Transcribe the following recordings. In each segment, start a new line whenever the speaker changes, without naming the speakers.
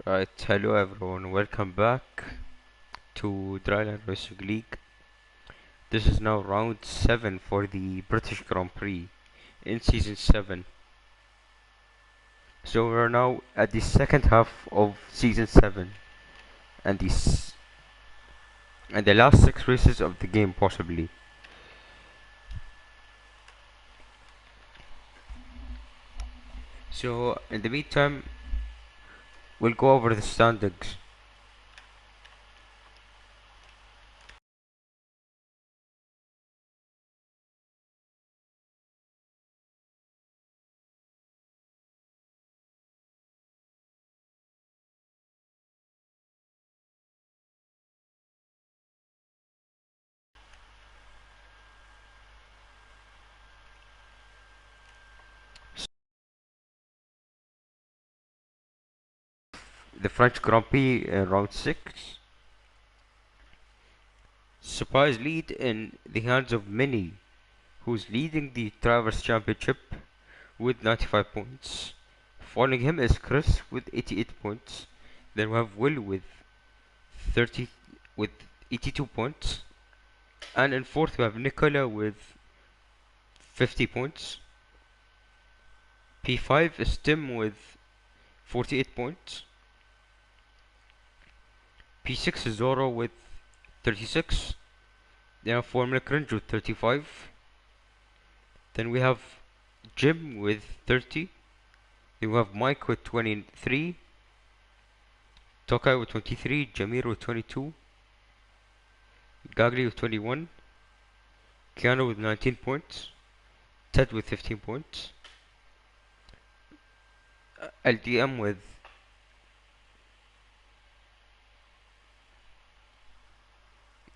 Right, hello everyone, welcome back to DLRL Racing League. This is now round 7 for the British Grand Prix in Season 7. So we're now at the second half of Season 7 and and the last 6 races of the game possibly. So in the meantime, we'll go over the standings. The French Grand Prix in round 6. Surprise lead in the hands of Mini, who's leading the Drivers' Championship with 95 points. Following him is Chris with 88 points. Then we have Will with 30 with 82 points. And in fourth we have Nicola with 50 points. P5 is Tim with 48 points. P6 is Zoro with 36. Then we have Formula Cringe with 35. Then we have Jim with 30. Then we have Mike with 23. Tokai with 23. Jamir with 22. Gagli with 21. Keanu with 19 points. Ted with 15 points. LDM with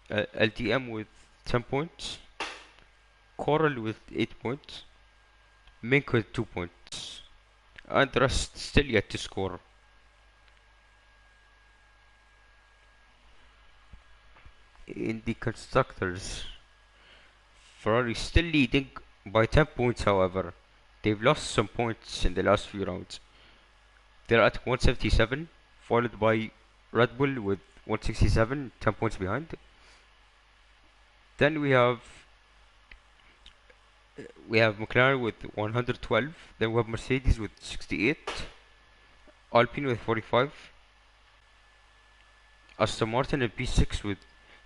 LDM with 10 points. Coral with 8 points. Mink with 2 points. And the rest still yet to score. In the constructors, Ferrari still leading by 10 points, however. They've lost some points in the last few rounds. They're at 177, followed by Red Bull with 167, 10 points behind. Then we have McLaren with 112. Then we have Mercedes with 68. Alpine with 45. Aston Martin in P6 with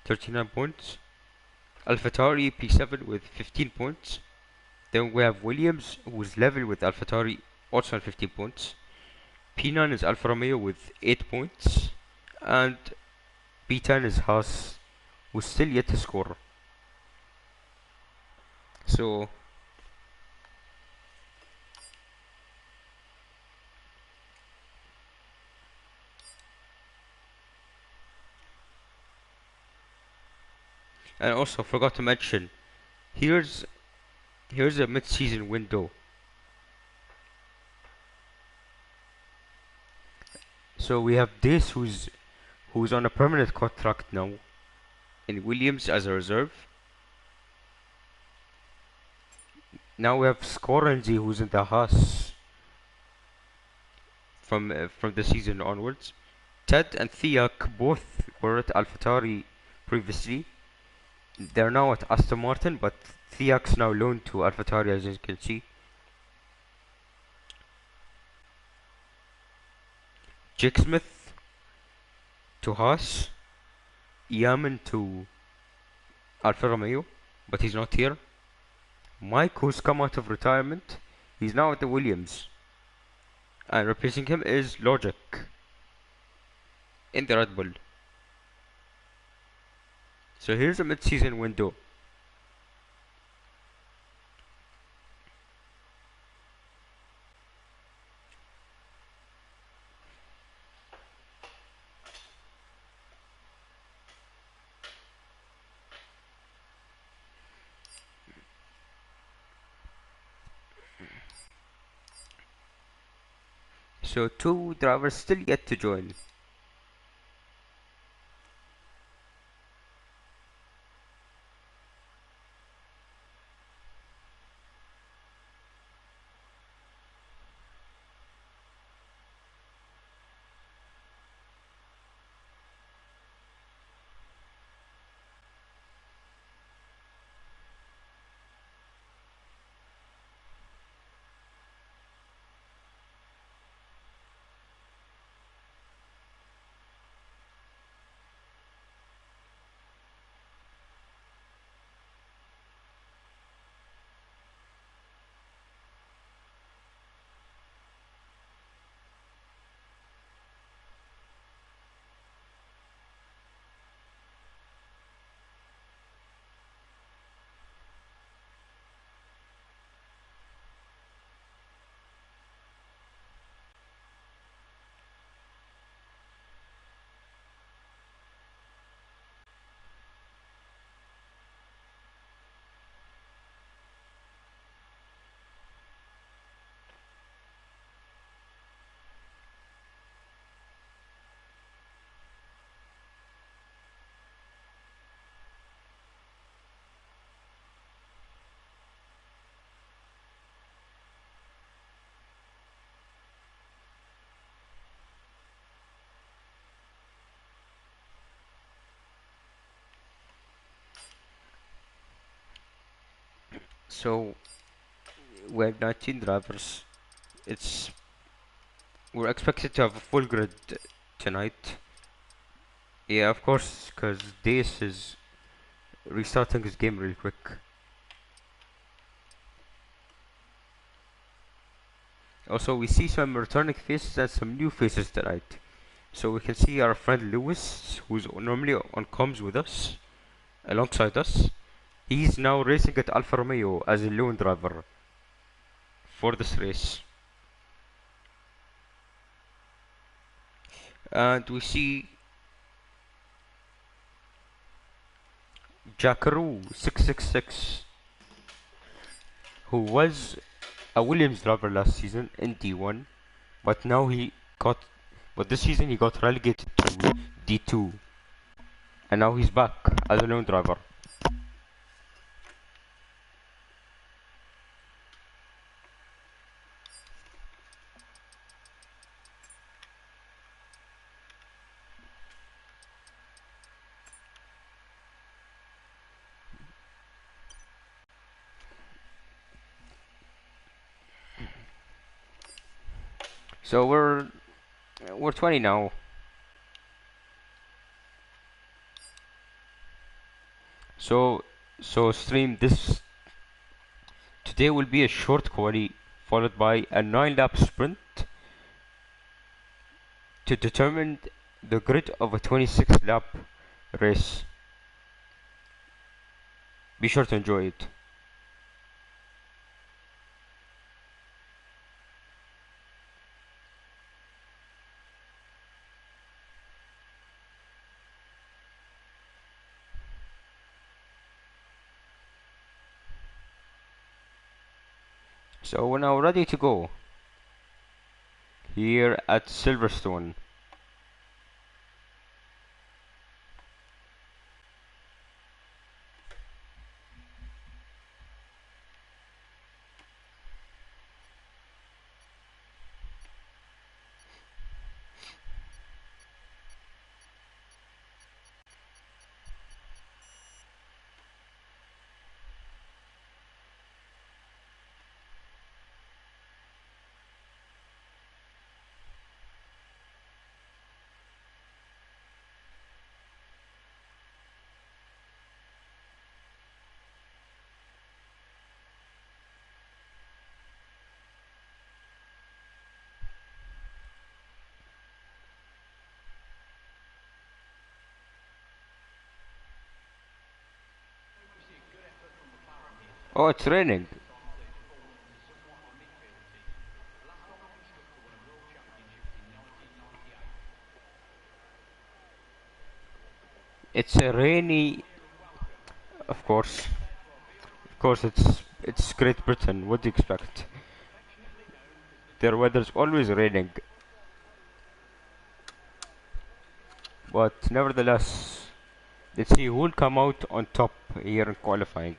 39 points. AlphaTauri P7 with 15 points. Then we have Williams, who's level with AlphaTauri, also on 15 points. P9 is Alfa Romeo with 8 points. And P10 is Haas, who's still yet to score. So, and also forgot to mention, here's here's a mid-season window. So we have this who's on a permanent contract now in Williams as a reserve. Now we have Skorenzi who's in the Haas from the season onwards. Ted and Thiak both were at AlphaTauri previously. They're now at Aston Martin, but Thiak's now loaned to AlphaTauri, as you can see. Jake Smith to Haas. Yaman to Alfa Romeo, but he's not here. Mike, who's come out of retirement, he's now at the Williams. And replacing him is Logic in the Red Bull. So here's a mid-season window. So two drivers still yet to join. So we're 19 drivers. It's we're expected to have a full grid tonight. Yeah, of course, because Dace is restarting his game really quick. Also, we see some returning faces and some new faces tonight. So we can see our friend Lewis, who's normally on comms with us, alongside us. He's now racing at Alfa Romeo as a lone driver for this race. And we see Jackaroo 666, who was a Williams driver last season in D1, but now he got, but this season he got relegated to D2, and now he's back as a lone driver. So we're 20 now. So stream this today will be a short quali followed by a 9-lap sprint to determine the grid of a 26-lap race. Be sure to enjoy it. So we're now ready to go here at Silverstone. Oh, it's raining. It's a rainy, of course. Of course, it's Great Britain. What do you expect? Their weather's always raining, but nevertheless, let's see who will come out on top here in qualifying.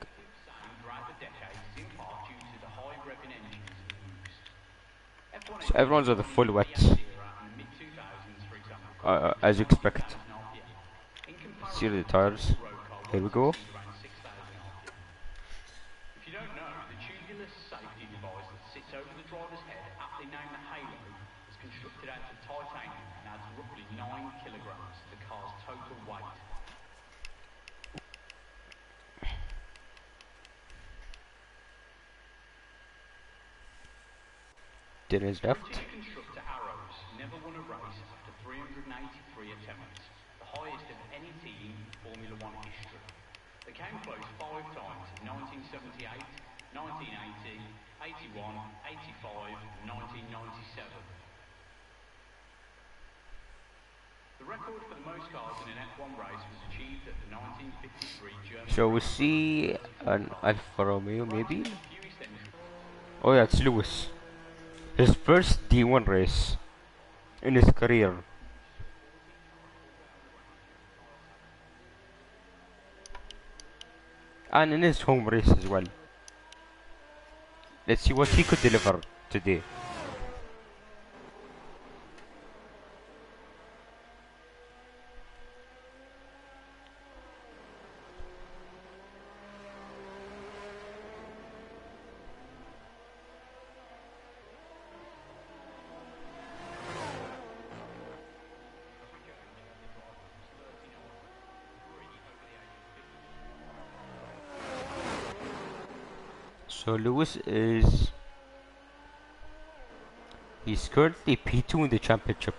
So everyone's on the full wet, as you expect. See the tires. Here we go. Dennis left. So we see an Alfa Romeo maybe? Oh yeah, it's Lewis. His first D1 race in his career. And in his home race as well. Let's see what he could deliver today. So Lewis is... He's currently P2 in the championship.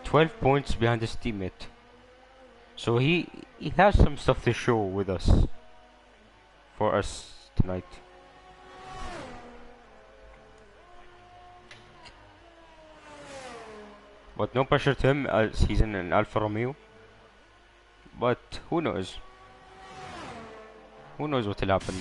12 points behind his teammate. So he has some stuff to show with us. For us tonight. But no pressure to him as he's in an Alfa Romeo. But who knows? Who knows what will happen?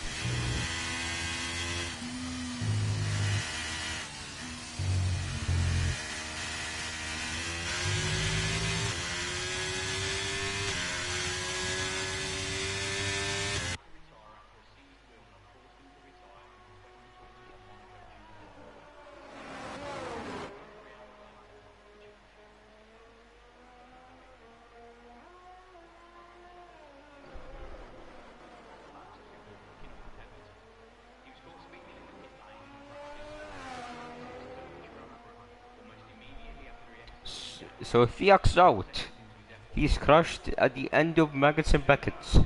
So if he acts out, he's crushed at the end of Magnussen Beckett's.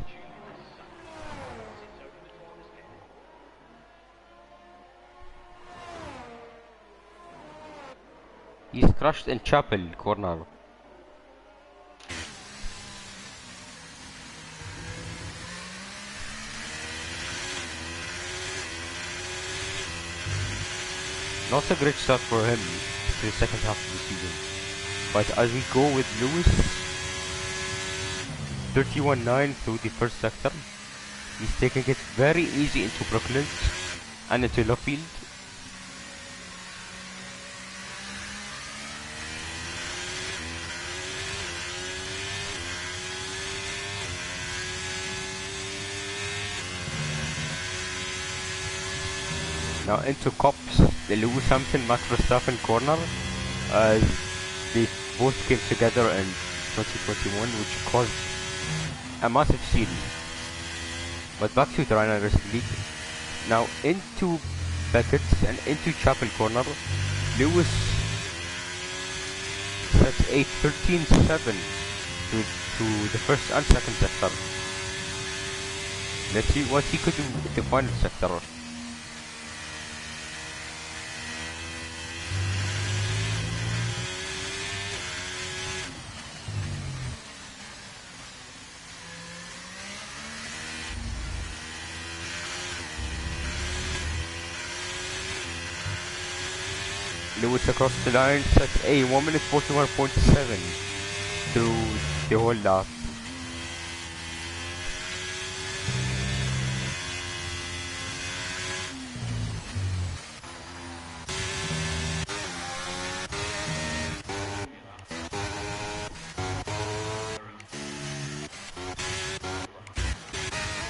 He's crushed in Chapel corner. Not a great start for him to the second half of the season. But as we go with Lewis, 31-9 through the first sector, he's taking it very easy into Brooklyn and into Luffield. Now into Cops, the Lewis Hamilton Max Verstappen corner, as they both came together in 2021, which caused a massive scene. But back to the Ryanair Racing League. Now into Beckett's and into Chapel corner, Lewis sets a 13-7 to the first and second sector. Let's see what he could do in the final sector. Lewis across the line sets a 1 minute 41.7 through the whole lap.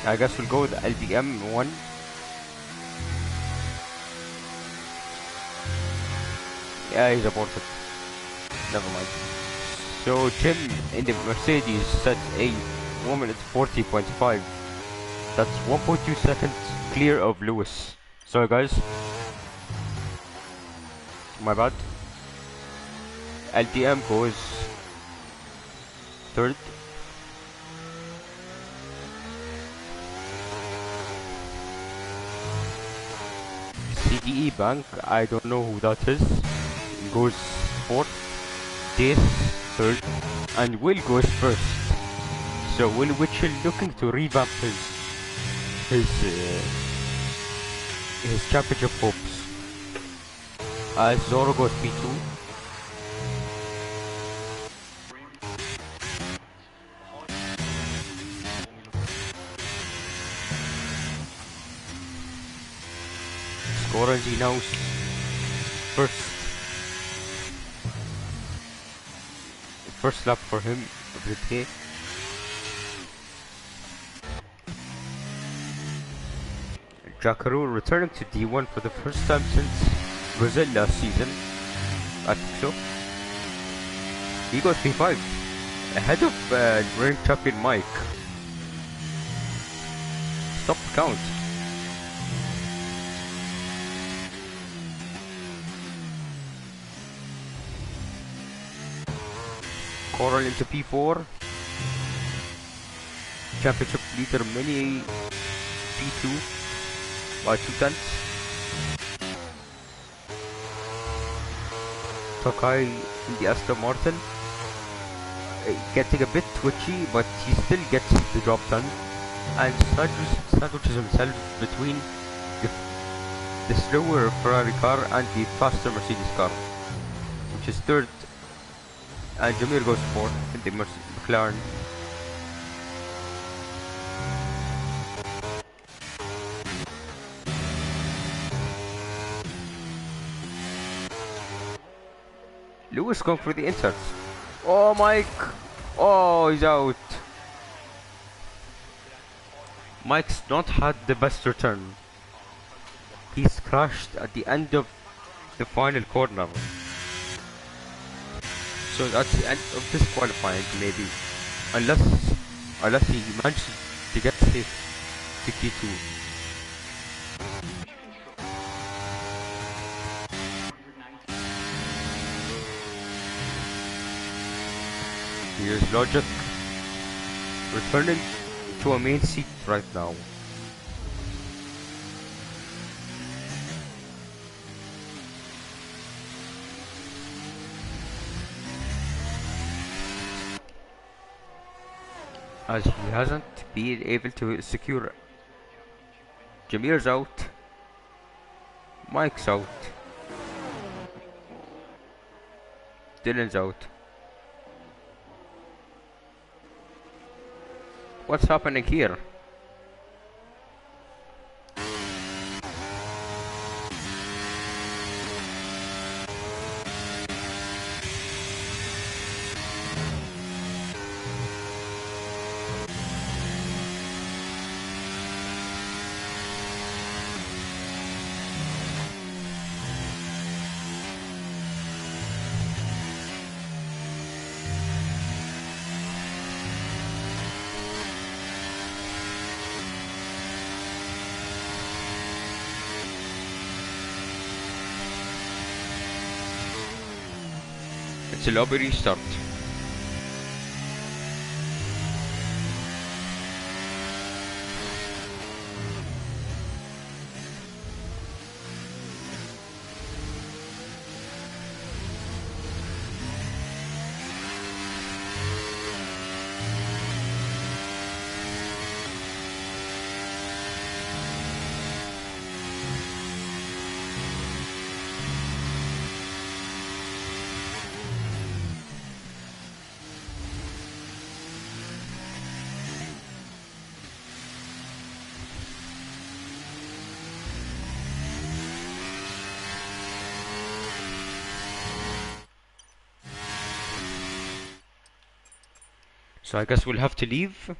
I guess we'll go with LDM 1. Yeah, he's aborted. Never mind. So Jim in the Mercedes set a 1 minute 40.5. That's 1.2 seconds clear of Lewis. Sorry guys. My bad. LTM goes third. CDE Bank, I don't know who that is, goes fourth. Dace third, and Will goes first. So Will Witchell looking to revamp his championship hopes. As Zoro goes P2. Scorangi now first lap for him of the day. Jacaro returning to D1 for the first time since Brazil last season. I think so. He goes P5 ahead of reigning champion Mike. Stop the count. Coral into P4. Championship leader Mini P2. by 2 tenths. Tokai in the Aston Martin, getting a bit twitchy, but he still gets the job done. And sandwiches himself between the, the slower Ferrari car and the faster Mercedes car, which is third, and Jameer goes fourth in the McLaren. Lewis going for the inserts. Oh, Mike! Oh, he's out. Mike's not had the best return. He's crashed at the end of the final corner. So that's the end of this qualifying, maybe. Unless he manages to get safe to Q2. Here's Logic returning to a main seat right now. As he hasn't been able to secure. Jameer's out. Mike's out. Dylan's out. What's happening here? It's a lobby restart. So I guess we'll have to leave.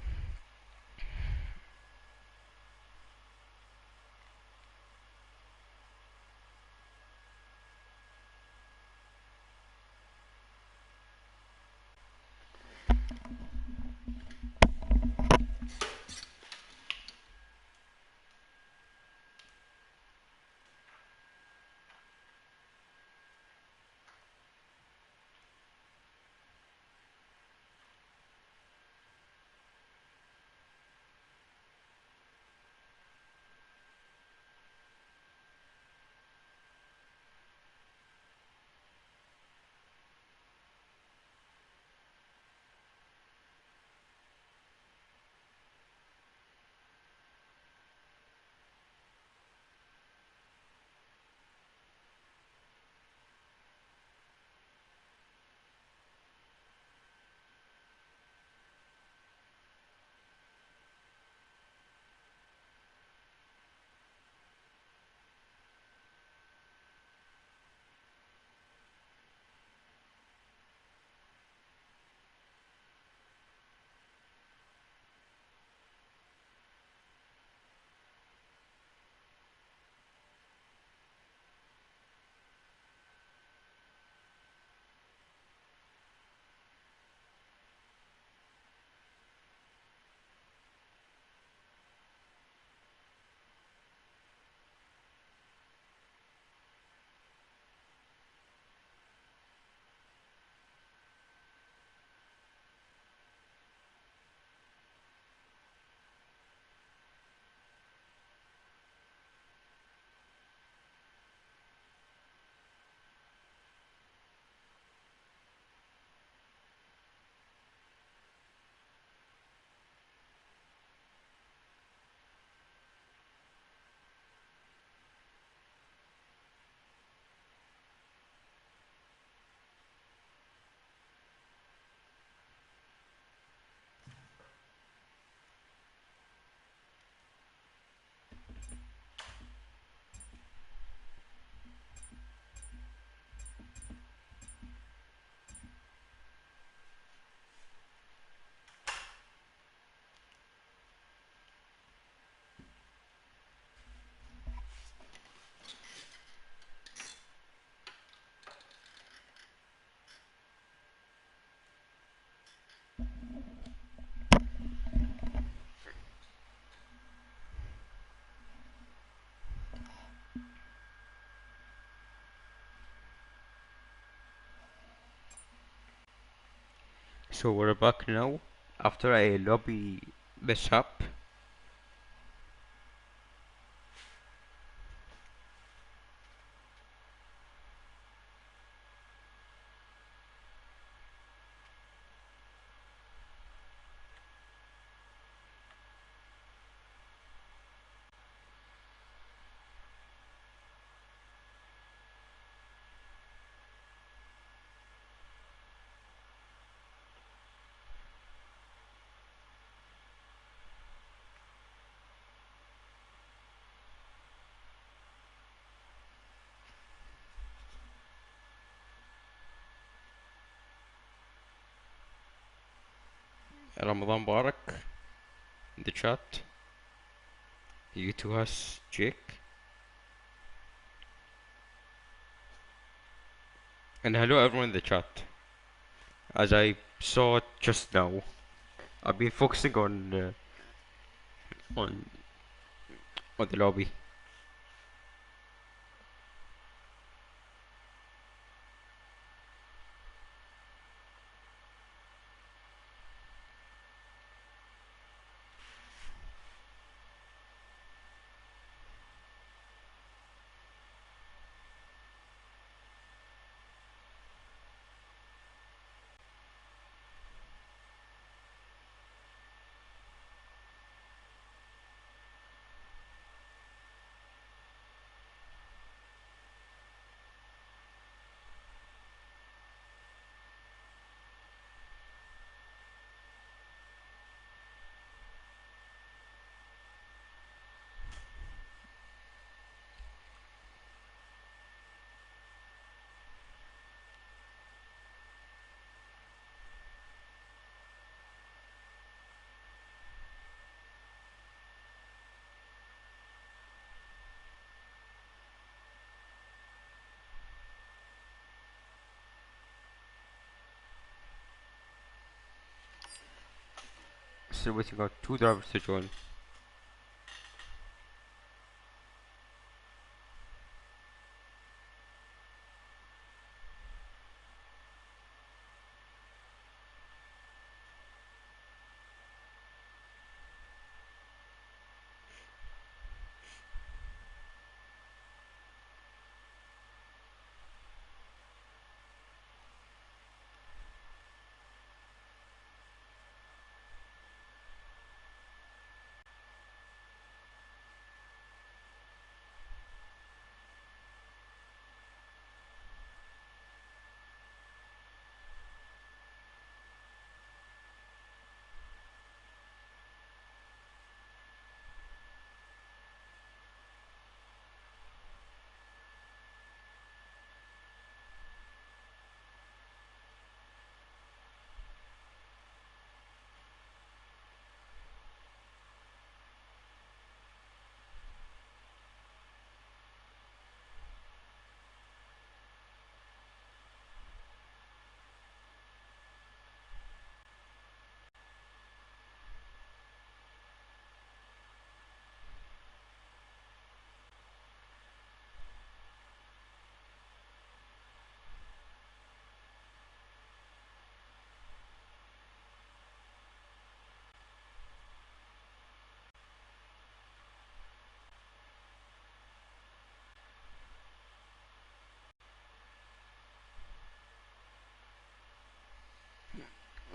So we're back now after a lobby mishap. Ramadan Barak in the chat. You too has Jake. And hello everyone in the chat. As I saw just now, I've been focusing on on the lobby. Still waiting on two drivers to join.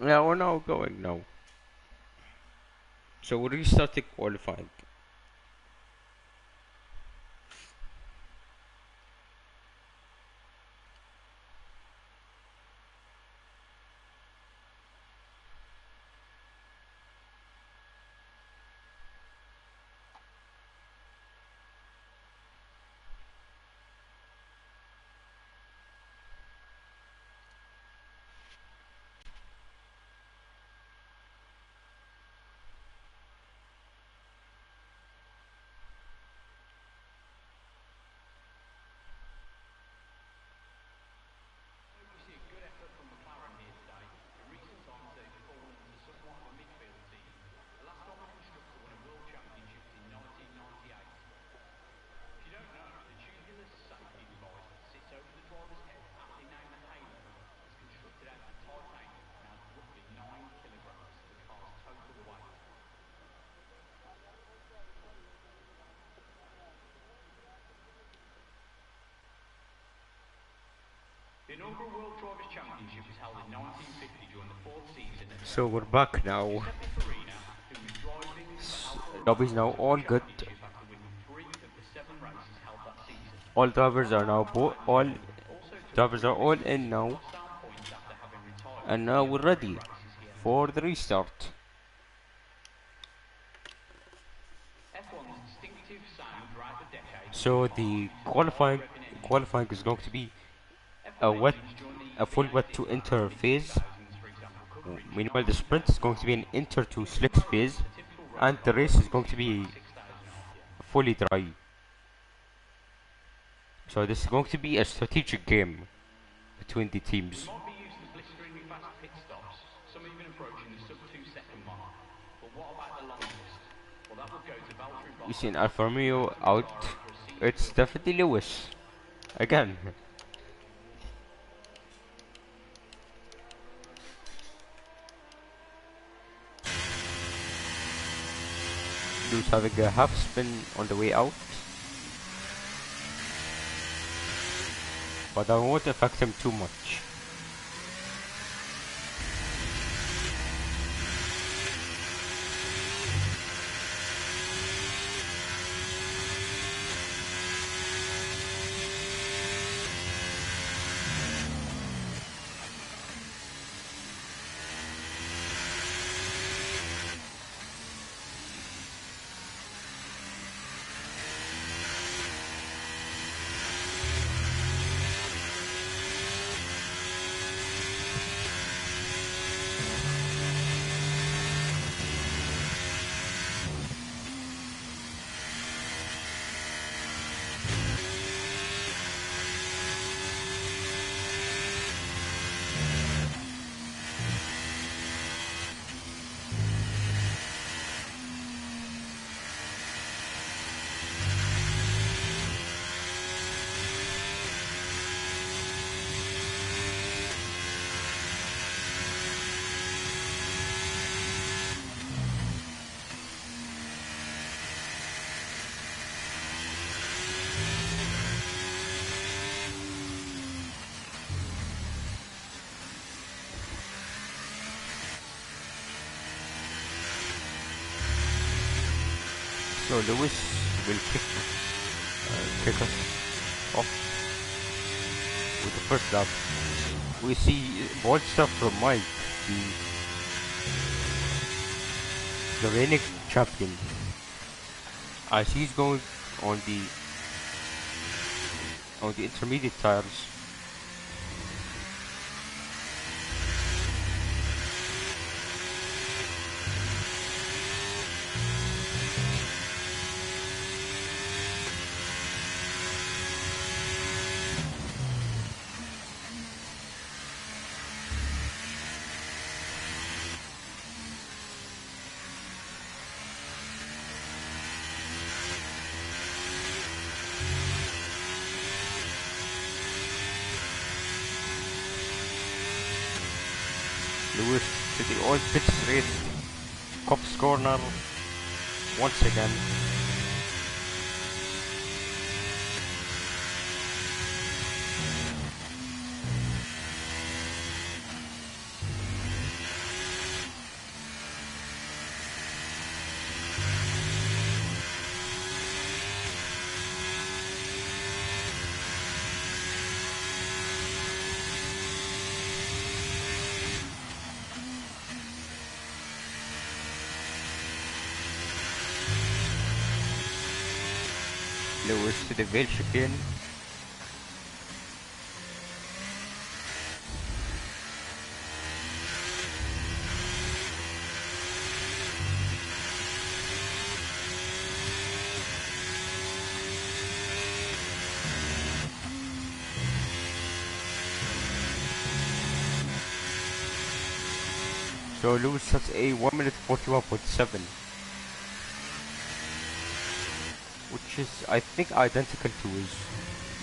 Yeah, we're now going now. So we're restarting qualifying. So we're back now. Lobby's now all good. All drivers are now all drivers are all in now, and now we're ready for the restart. So the qualifying is going to be a wet, a full wet to enter phase. Meanwhile, the sprint is going to be an enter to slicks phase, and the race is going to be fully dry. So this is going to be a strategic game between the teams. We see an Alfa Romeo out. It's definitely Lewis again. Lewis having a half spin on the way out, but that won't affect him too much. So Lewis will kick us off with the first lap. We see bold stuff from Mike, the reigning champion, as he's going on the intermediate tires. Lewis to the old pit straight, Cops corner once again. Lewis to the Vale chicane. So Lewis has a 1 minute 41.7, which is I think identical to his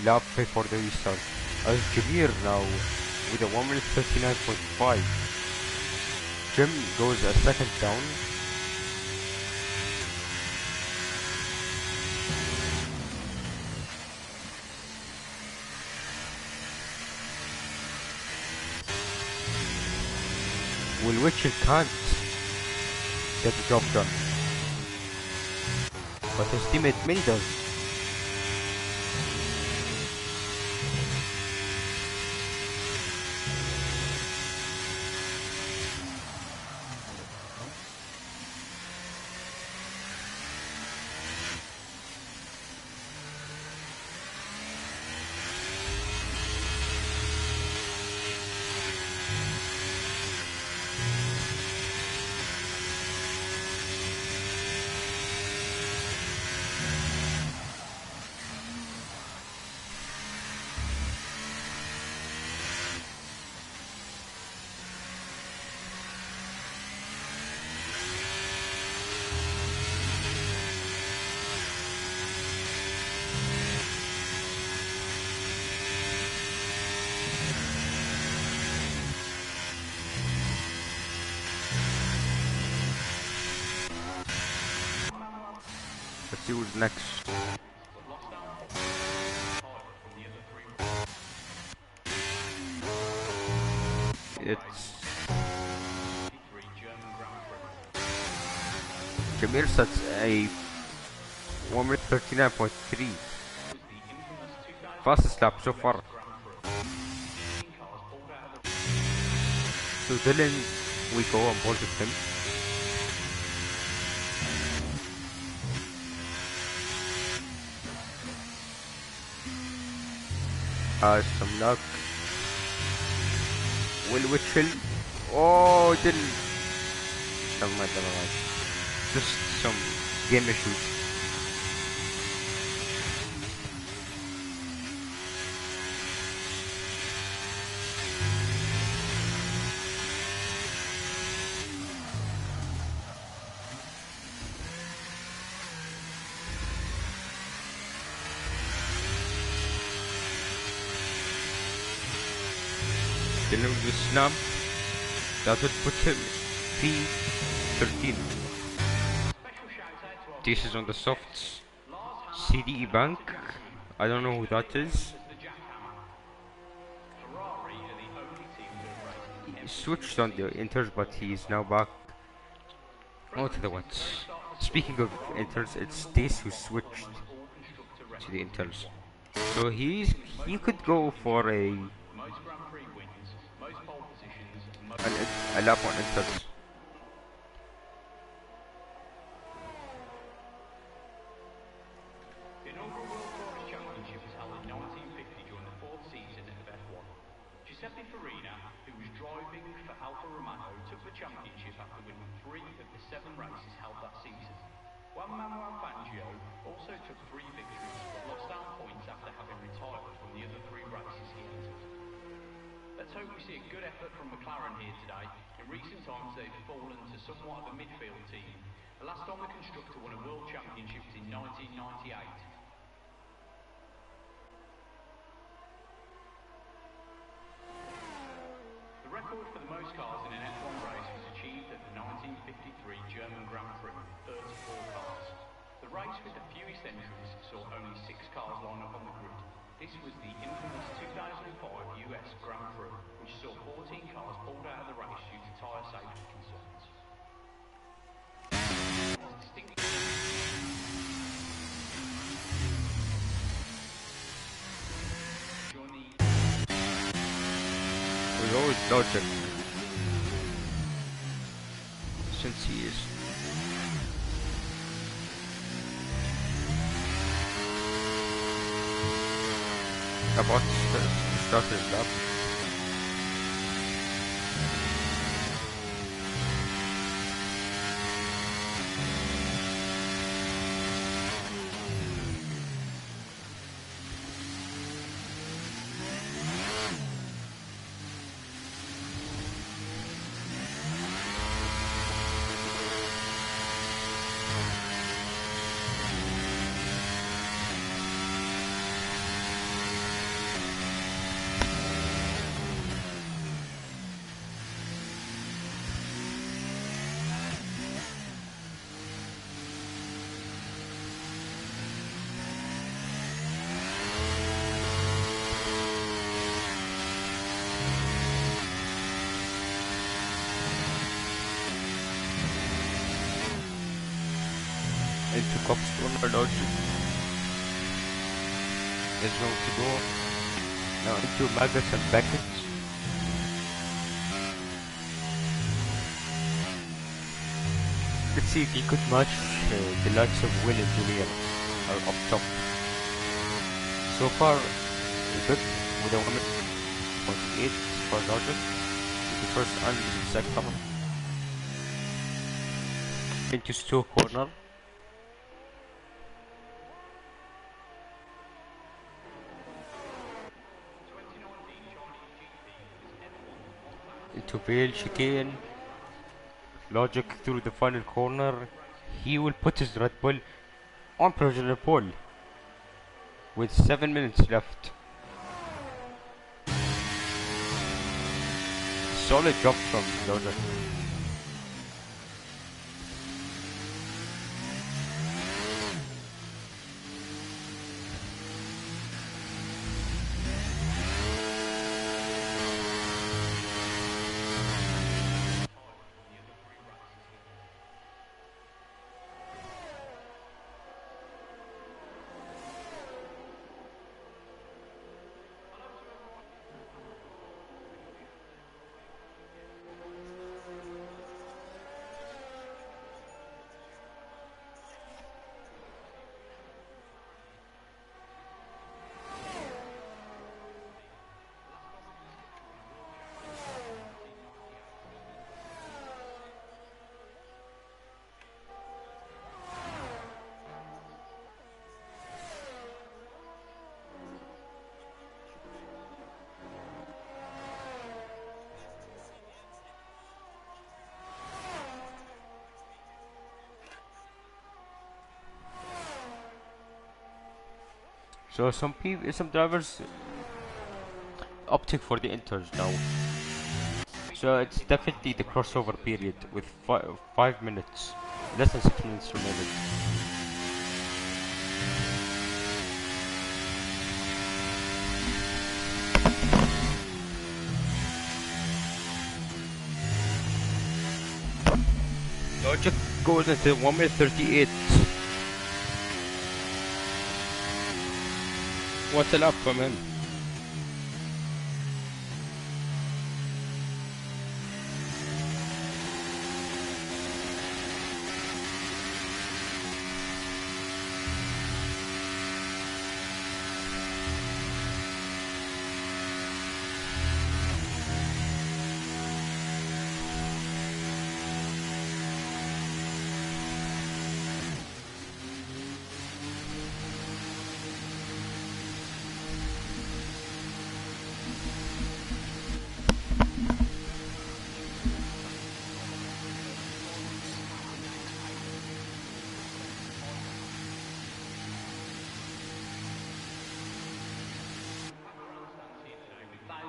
lap before the restart. As Jabir now with a 1 minute 39.5. Jim goes a second down. Will Witcher can't get the job done, but his teammate Mini does. Let's see who's next. It's Jamir sets a 1:39.3. Fastest lap so far. So Dylan, we go on board with him. Some luck. Will chill? Oh, Dylan. Never mind, never mind. Just some game issues. Dylan with the snub. That would put him P13. This is on the softs. CDE Bank. I don't know who that is. He switched on the inters, but he's now back onto the wets. Speaking of inters, it's Stace who switched to the inters. So he could go for a lap on inters.
Somewhat of a midfield team. The last time the constructor won a world championship was in 1998. The record for the most cars in an F1 race was achieved at the 1953 German Grand Prix, 34 cars. The race with the fewest entries saw only 6 cars line up on the grid. This was the infamous 2005 US Grand Prix, which saw 14 cars pulled out of the race due to tyre safety concerns.
We always dodge him since he is about to start his lap. into Cops corner. Logic is going to go now into Maggots and Beckett. Let's see if he could match the likes of Will and Julian are up top. So far, good with a 1.8 for Logic. The first and the second. Into Stowe corner. Into Vale chicane. Logic through the final corner. He will put his Red Bull on provisional pole with 7 minutes left. Solid job from Logic. So some drivers opting for the inters now. So it's definitely the crossover period with 5 minutes, less than 6 minutes remaining. Logic goes into 1 minute 38. What's a lap from him?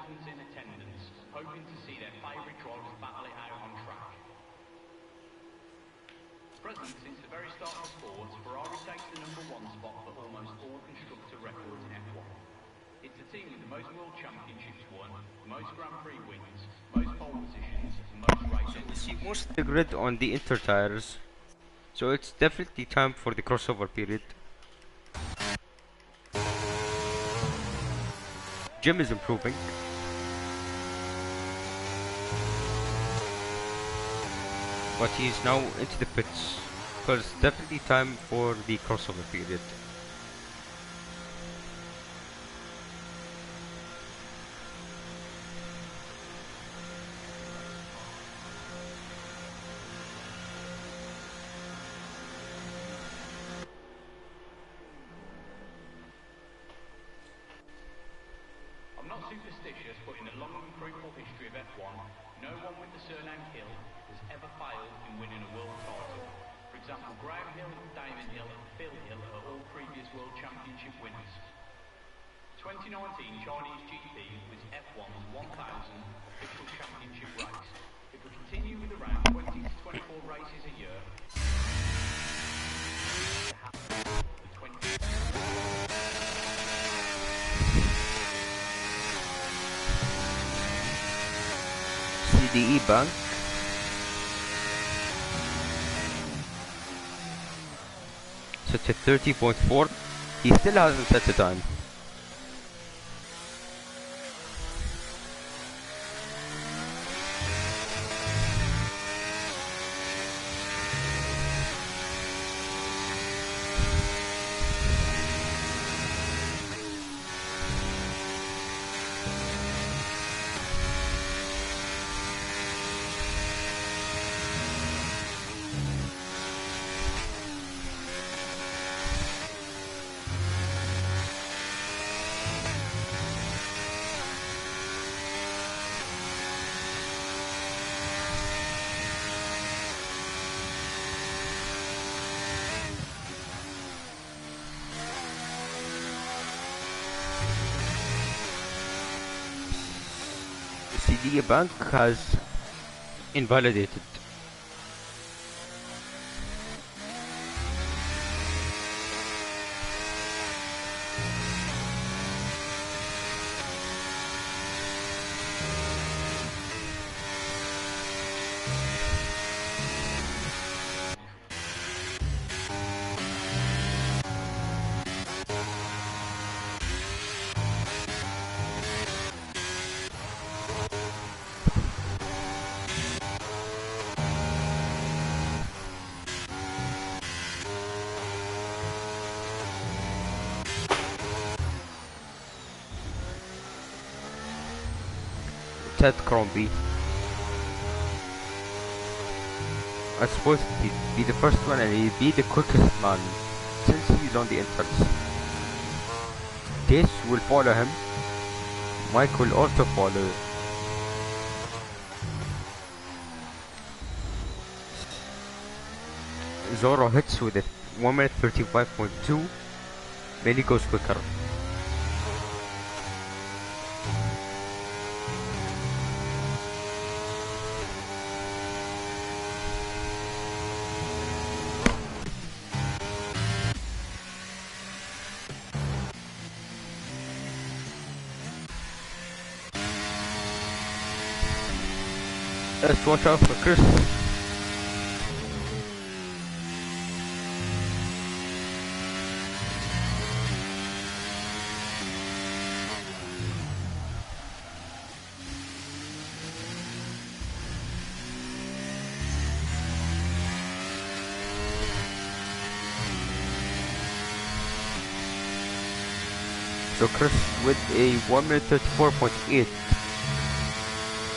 In attendance, hoping to see their favourite drivers battle it out on track. Present since the very start of the sport, Ferrari takes the #1 spot for almost all constructor records in F1. It's the team with the most world championships won, most Grand Prix wins, most pole positions, and most races.
We see most of the grid on the inter tires, so it's definitely time for the crossover period. Jim is improving. But he's now into the pits, because it's definitely time for the crossover period.
I'm not superstitious, but in the long and fruitful history of F1, no one with the surname Hill has ever failed in winning a world title. For example, Graham Hill, Damon Hill and Phil Hill are all previous world championship winners. 2019 Chinese GP was F1's 1000th official championship race. It will continue with around 20 to 24 races a year. The 20
CDE Bank. to 30.4. He still hasn't set the time. CD Bank has invalidated. Ted Crombie. I suppose he'd be the first one and he'd be the quickest man since he's on the entrance. Case will follow him. Mike will also follow. Zoro hits with a 1 minute 35.2. Then he goes quicker. Let's watch out for Chris. So Chris with a 1 minute 34.8,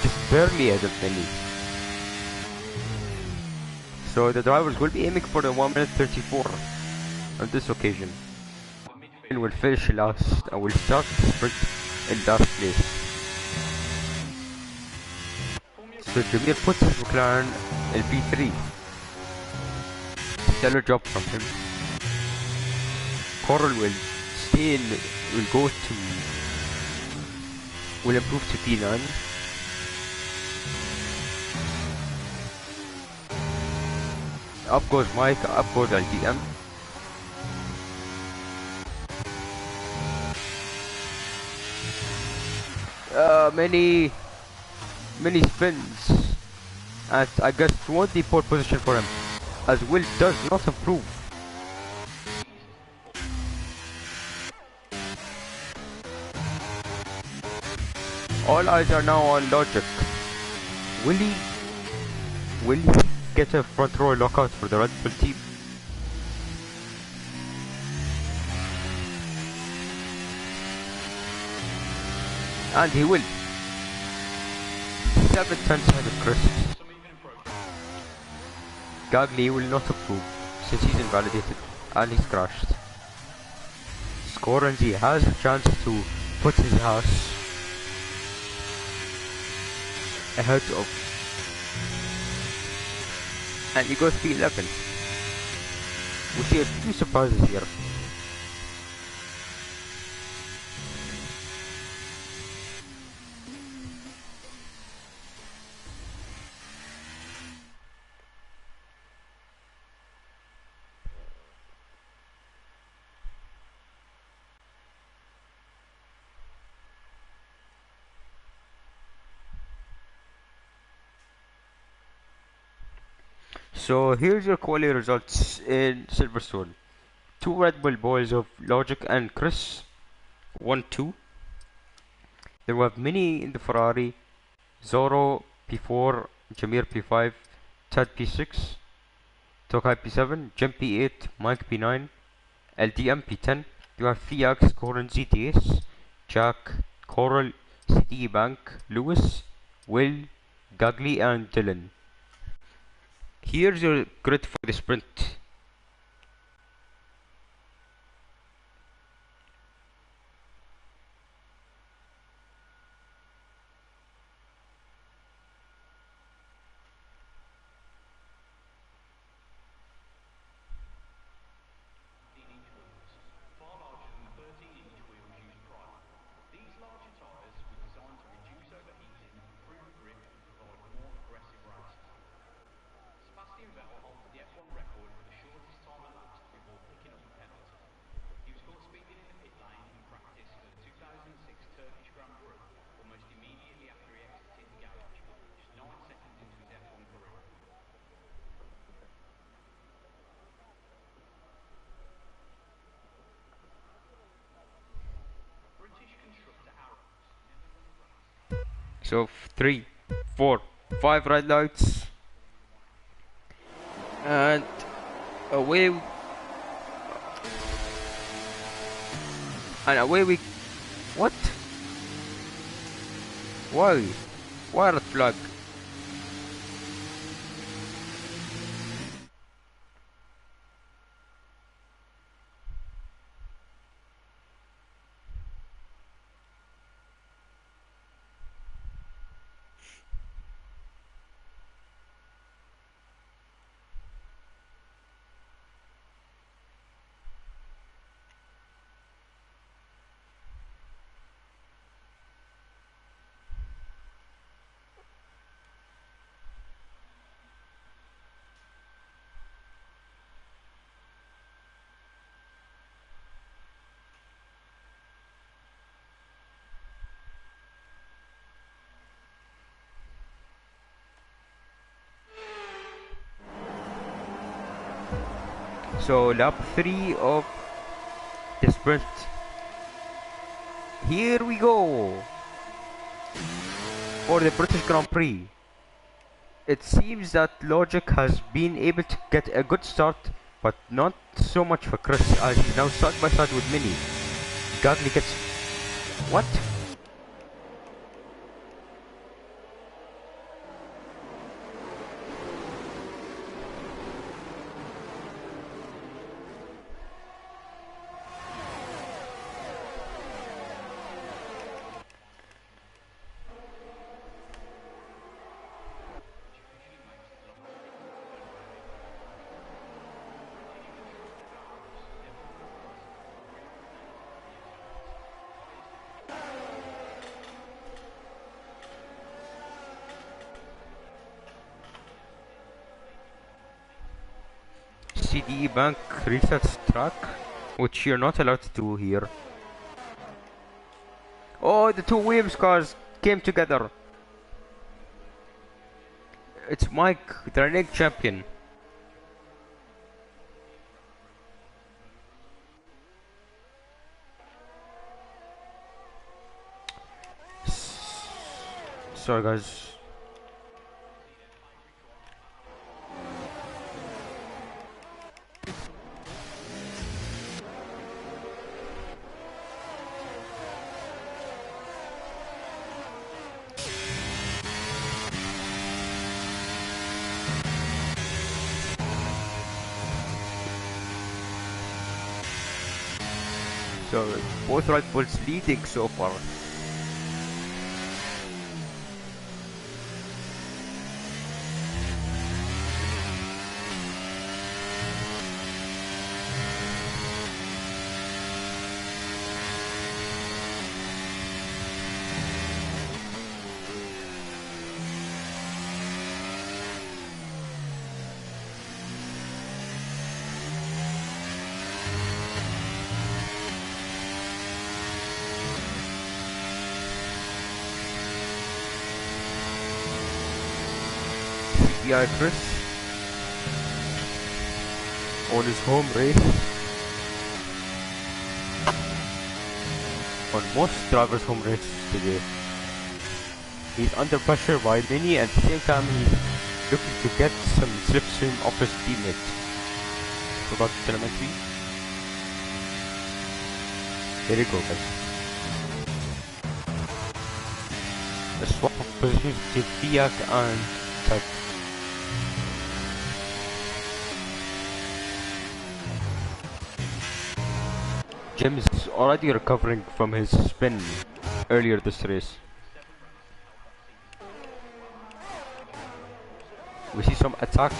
just barely ahead of Benny. So the drivers will be aiming for the 1 minute 34 on this occasion. And will finish last and will start the sprint in last place. So Jameer puts his McLaren in P3. Stellar job from him. Coral will stay in, will improve to P9. Up goes Mike, up goes LDM. Many spins. And I guess it won't be pole position for him, as Will does not improve. All eyes are now on Logic. Will he get a front row lockout for the Red Bull team? And he will. 7/10 ahead of Chris. Gagli will not approve since he's invalidated and he's crashed. Scorenzi has a chance to put his house ahead of, and he goes P11. We see a few surprises here. So here's your quality results in Silverstone. two Red Bull boys of Logic and Chris, 1-2. Then we have Mini in the Ferrari, Zoro P4, Jameer P5, Tad P6, Tokai P7, Jim P8, Mike P9, LDM P10. You have Fiax, Corin ZTS, Jack, Coral, Citibank, Lewis, Will, Gagli, and Dylan. Here's your grid for the sprint.
Far larger than the 13-inch wheels used prior. These larger tyres were designed to reduce overheating, improve grip and provide more aggressive racing. Sebastian Vettel halted the F1 record for the shortest time elapsed before picking up a penalty. He was caught speeding in the pit lane in practice for the 2006 Turkish Grand Prix almost immediately after he exited the garage, just 9 seconds into his F1 career. British constructor Arrows never won a race.
So 3, 4, 5 red lights. And away we what? Why? Why red flag? So lap 3 of the sprint. Here we go for the British Grand Prix. It seems that Logic has been able to get a good start, but not so much for Chris, as he's now side by side with Mini. Gagli gets... What? CDE Bank resets track, which you're not allowed to do here. Oh, the two Williams cars came together. It's Mike, the reigning champion. Sorry guys. So both Red Bulls leading so far. CPI Chris on his home race. on most drivers' home races today. He's under pressure by many, and at the same time he's looking to get some slipstream off his teammate. Forgot telemetry. There you go, guys. A swap of positions between Fiak and Ted. Jim is already recovering from his spin earlier this race. We see some attack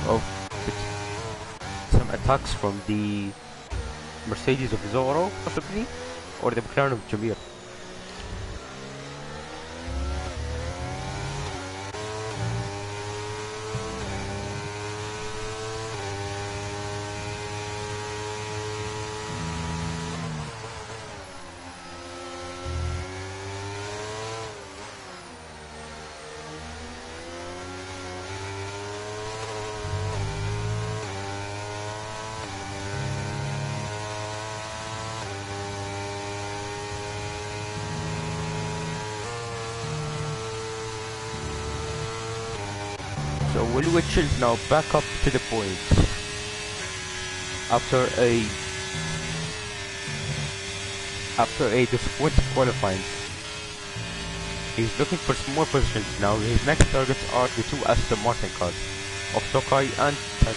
of some attacks from the Mercedes of Zoro, possibly, or the McLaren of Jameer. So Will Mitchell is now back up to the points after a disappointing qualifying. He's looking for some more positions now. His next targets are the two Aston Martin cars of Tokai and Ted.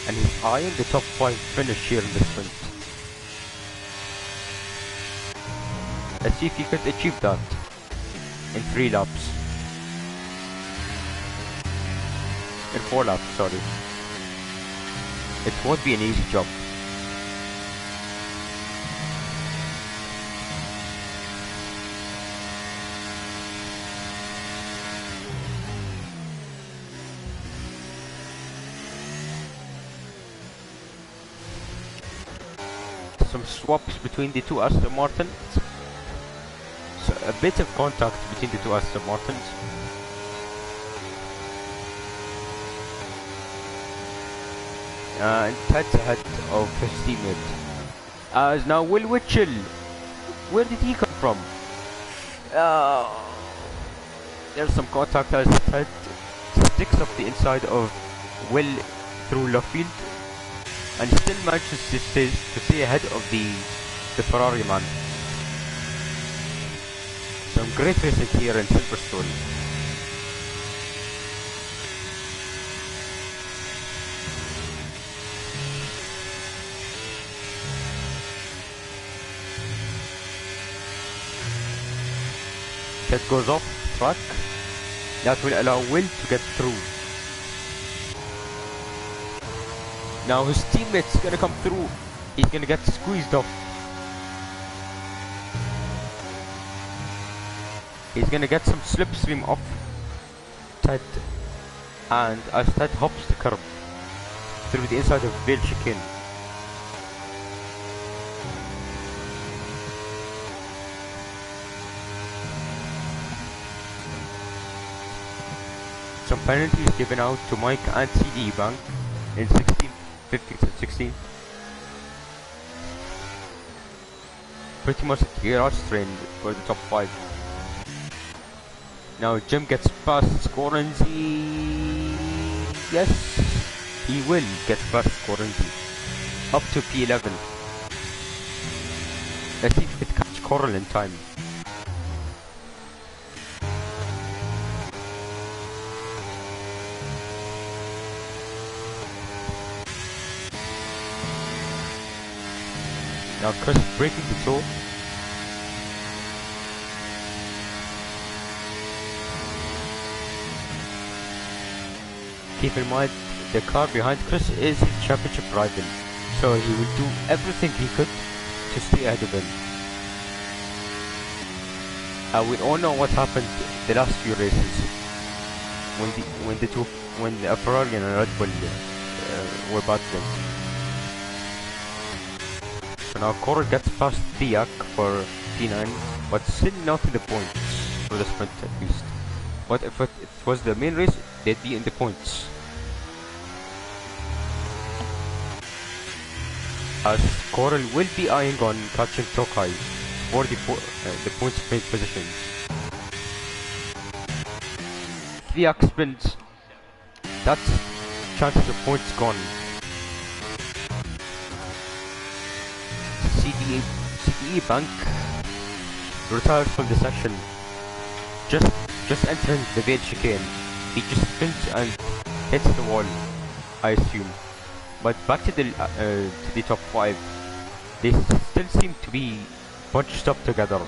And he's eyeing the top 5 finish here in the sprint. Let's see if he could achieve that in 3 laps. In 4 laps, sorry. It won't be an easy job. Some swaps between the two Aston Martins. So a bit of contact between the two Aston Martins. And Ted's ahead of his teammate. As now Will Mitchell. Where did he come from? There's some contact as Ted sticks up the inside of Will through left field, and still manages to stay ahead of the Ferrari man. Some great racing here in Silverstone. Ted goes off track. That will allow Will to get through. Now his teammate's gonna come through. He's gonna get squeezed off. He's gonna get some slipstream off Ted. And as Ted hops the curb through the inside of Vale chicane. Some penalties given out to Mike and CD Bank in 16, 15 to 16. Pretty much a garage train for the top 5. Now Jim gets past Scorenzi. Yes, he will get past Scorenzi. Up to P11. Let's see if he can catch Coral in time. Now Chris braking control. Keep in mind, the car behind Chris is his championship rival, so he will do everything he could to stay ahead of him. We all know what happened the last few races when a Ferrari and a Red Bull were battling. So now Coral gets past Diak for P9, but still not in the points for the sprint at least. But if it was the main race, they'd be in the points. as Coral will be eyeing on catching Tokai for the points paid positions. Fiak spins, that's chances of points gone. CDE Bank retires from the session. Just entering the V8 chicane. He just spins and hits the wall, I assume. But back to the top 5. They still seem to be bunched up together.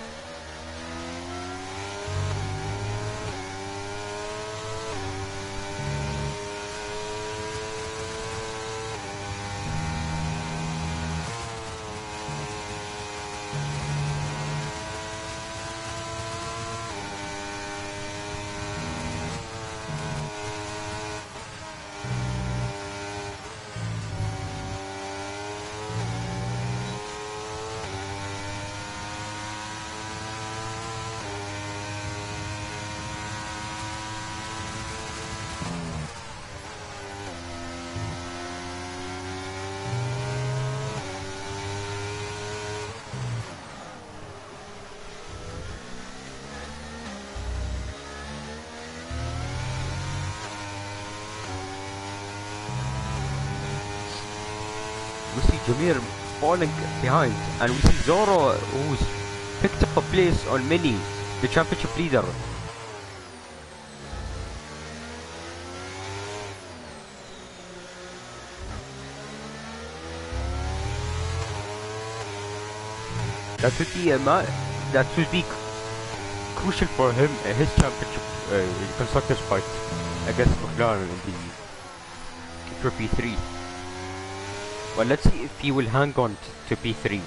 We see Jameer falling behind, and we see Zoro, who's picked up a place on Mini, the championship leader. That would be crucial for him, his championship constructors fight against McLaren in for P3. Well, let's see if he will hang on to P3.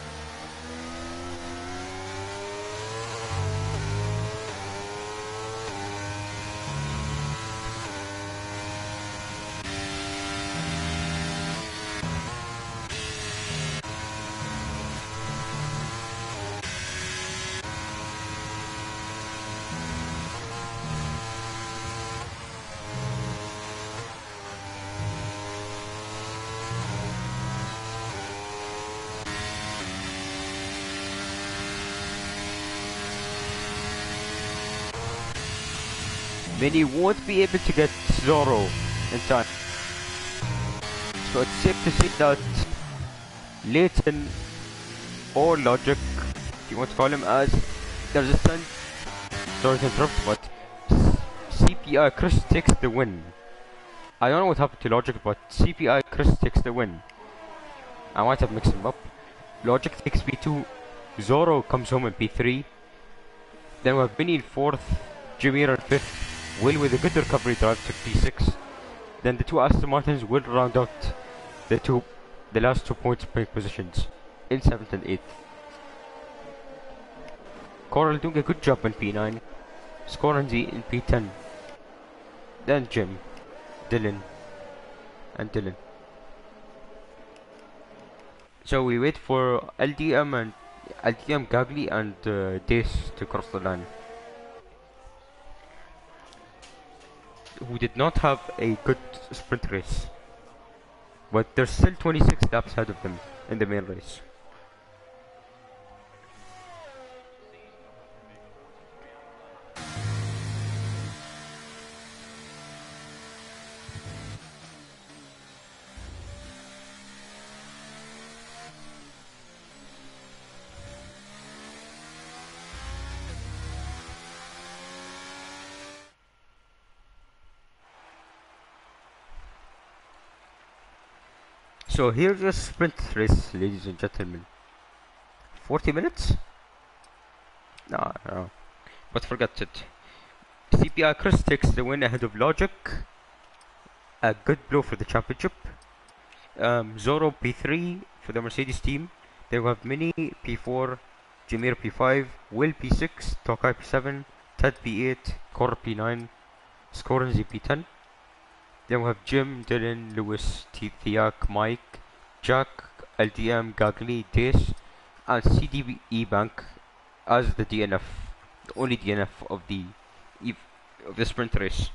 Mini won't be able to get Zoro in time. So it's safe to say that Leighton or Logic, if you want to call him as, there's a stunt, sorry to interrupt, but CPI Chris takes the win. I don't know what happened to Logic, but CPI Chris takes the win. I might have mixed them up. Logic takes P2, Zoro comes home in P3, then we have Vinny in 4th, Jameer in 5th, Will with a good recovery drive to P6. Then the two Aston Martins will round out the last 2 points pick positions in 7th and 8th. Coral doing a good job in P9, Scorenzy in P10. Then Jim, Dylan, and Dylan. So we wait for LDM, Gagli, and Dace to cross the line, who did not have a good sprint race, but there's still 26 laps ahead of them in the main race. So here's a sprint race, ladies and gentlemen. 40 minutes? No. But forget it. CPI Chris takes the win ahead of Logic. A good blow for the championship. Zoro P3 for the Mercedes team. Then we have Mini P4, Jameer P5, Will P6, Tokai P7, Ted P8, Cor P9, Scorenzy P10. Then we have Jim, Dylan, Lewis, Thiak, Mike, Jack, LDM, Gagli, Dace, and CDE Bank as the DNF, the only DNF of the sprint race.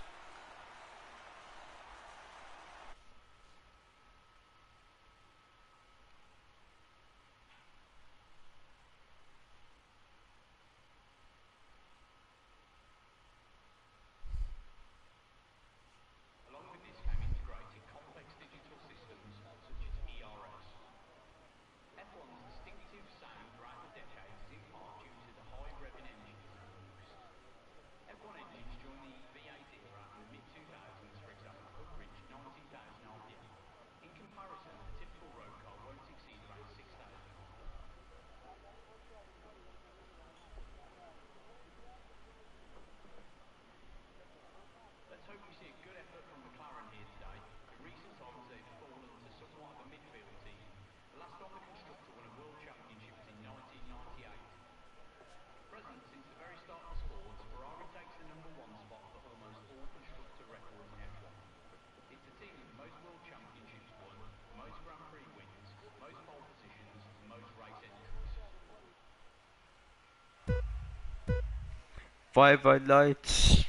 5 white lights.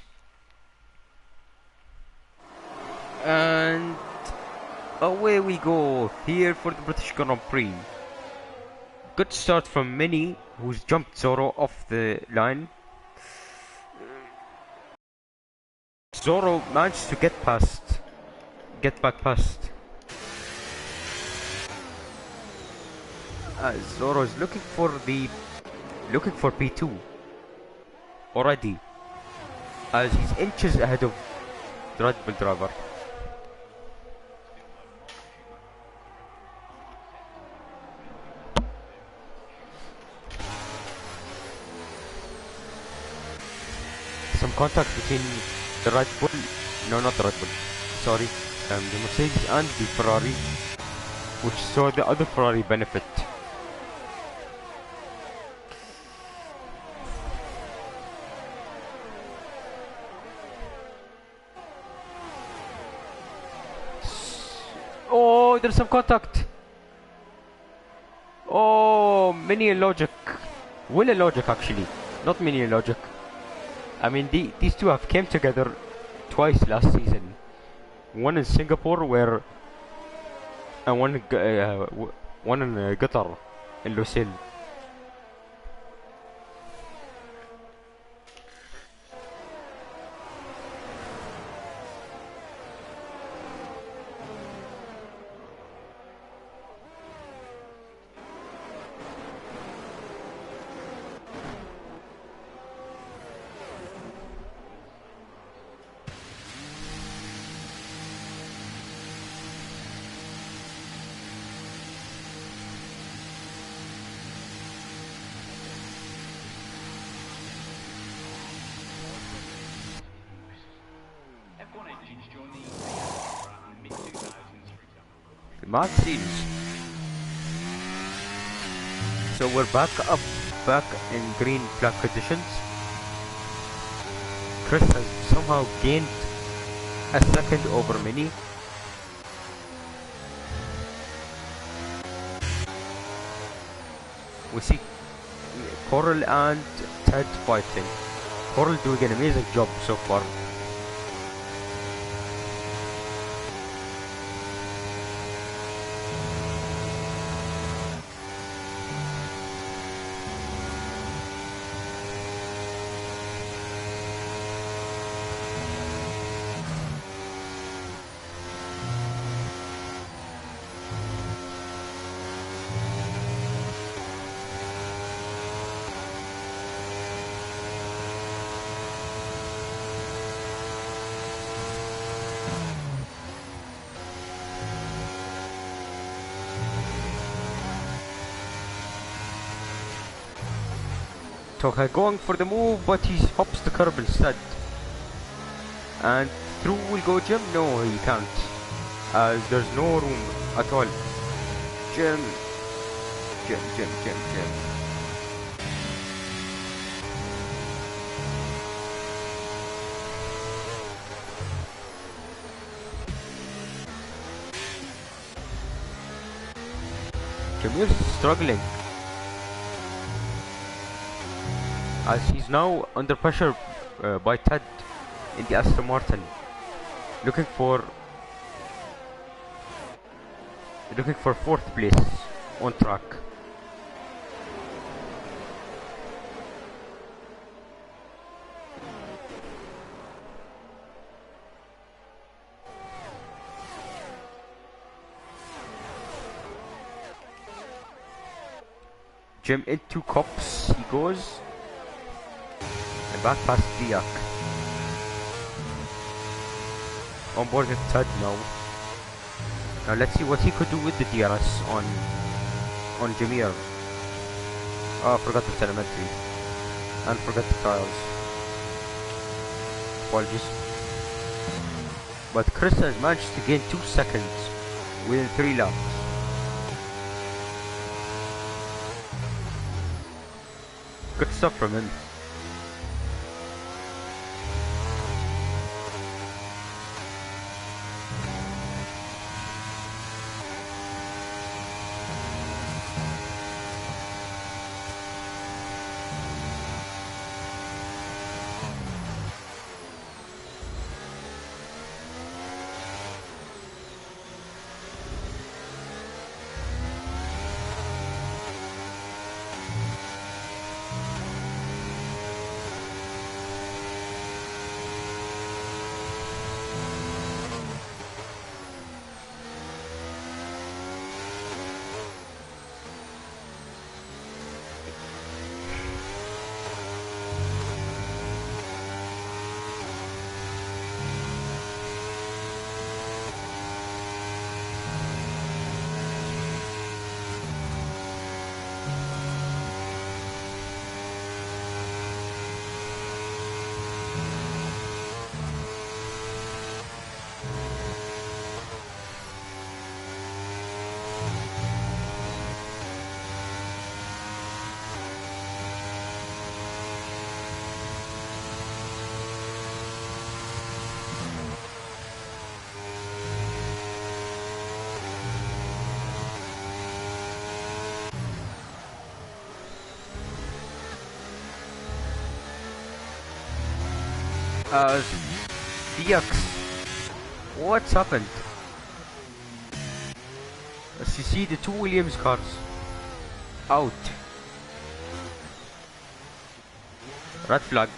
And away we go, here for the British Grand Prix. Good start from Mini, who's jumped Zoro off the line. Zoro managed to get back past. Zoro is looking for P2 already, as he's inches ahead of the Red Bull driver. Some contact between the Red Bull, no, not the Red Bull, sorry, the Mercedes and the Ferrari, which saw the other Ferrari benefit. Oh, there's some contact. Oh, Mini and Logic. Will and Logic actually, not Mini and Logic. I mean, these two have came together twice last season. One in Singapore, and one in Qatar, in Lusail.
F1 engines joined the UK around the mid-2000s, for example.
The Mad Series. So we're back in green flag conditions. Chris has somehow gained a second over Mini. We see Coral and Ted fighting. Coral doing an amazing job so far. Tokai going for the move, but he hops the curb instead. And through will go Jim? No, he can't. As there's no room at all. Jim. Jim is struggling, as he's now under pressure by Ted in the Aston Martin, looking for fourth place on track. Jim into Cops he goes. And back past Diak. On board with Ted now. Now let's see what he could do with the DRS on Jameer. Oh, I forgot the telemetry. And forgot the trials. Apologies. But Chris has managed to gain 2 seconds within 3 laps. Good stuff from him. Uh, DX. What's happened? As you see, the two Williams cars out. Red flag.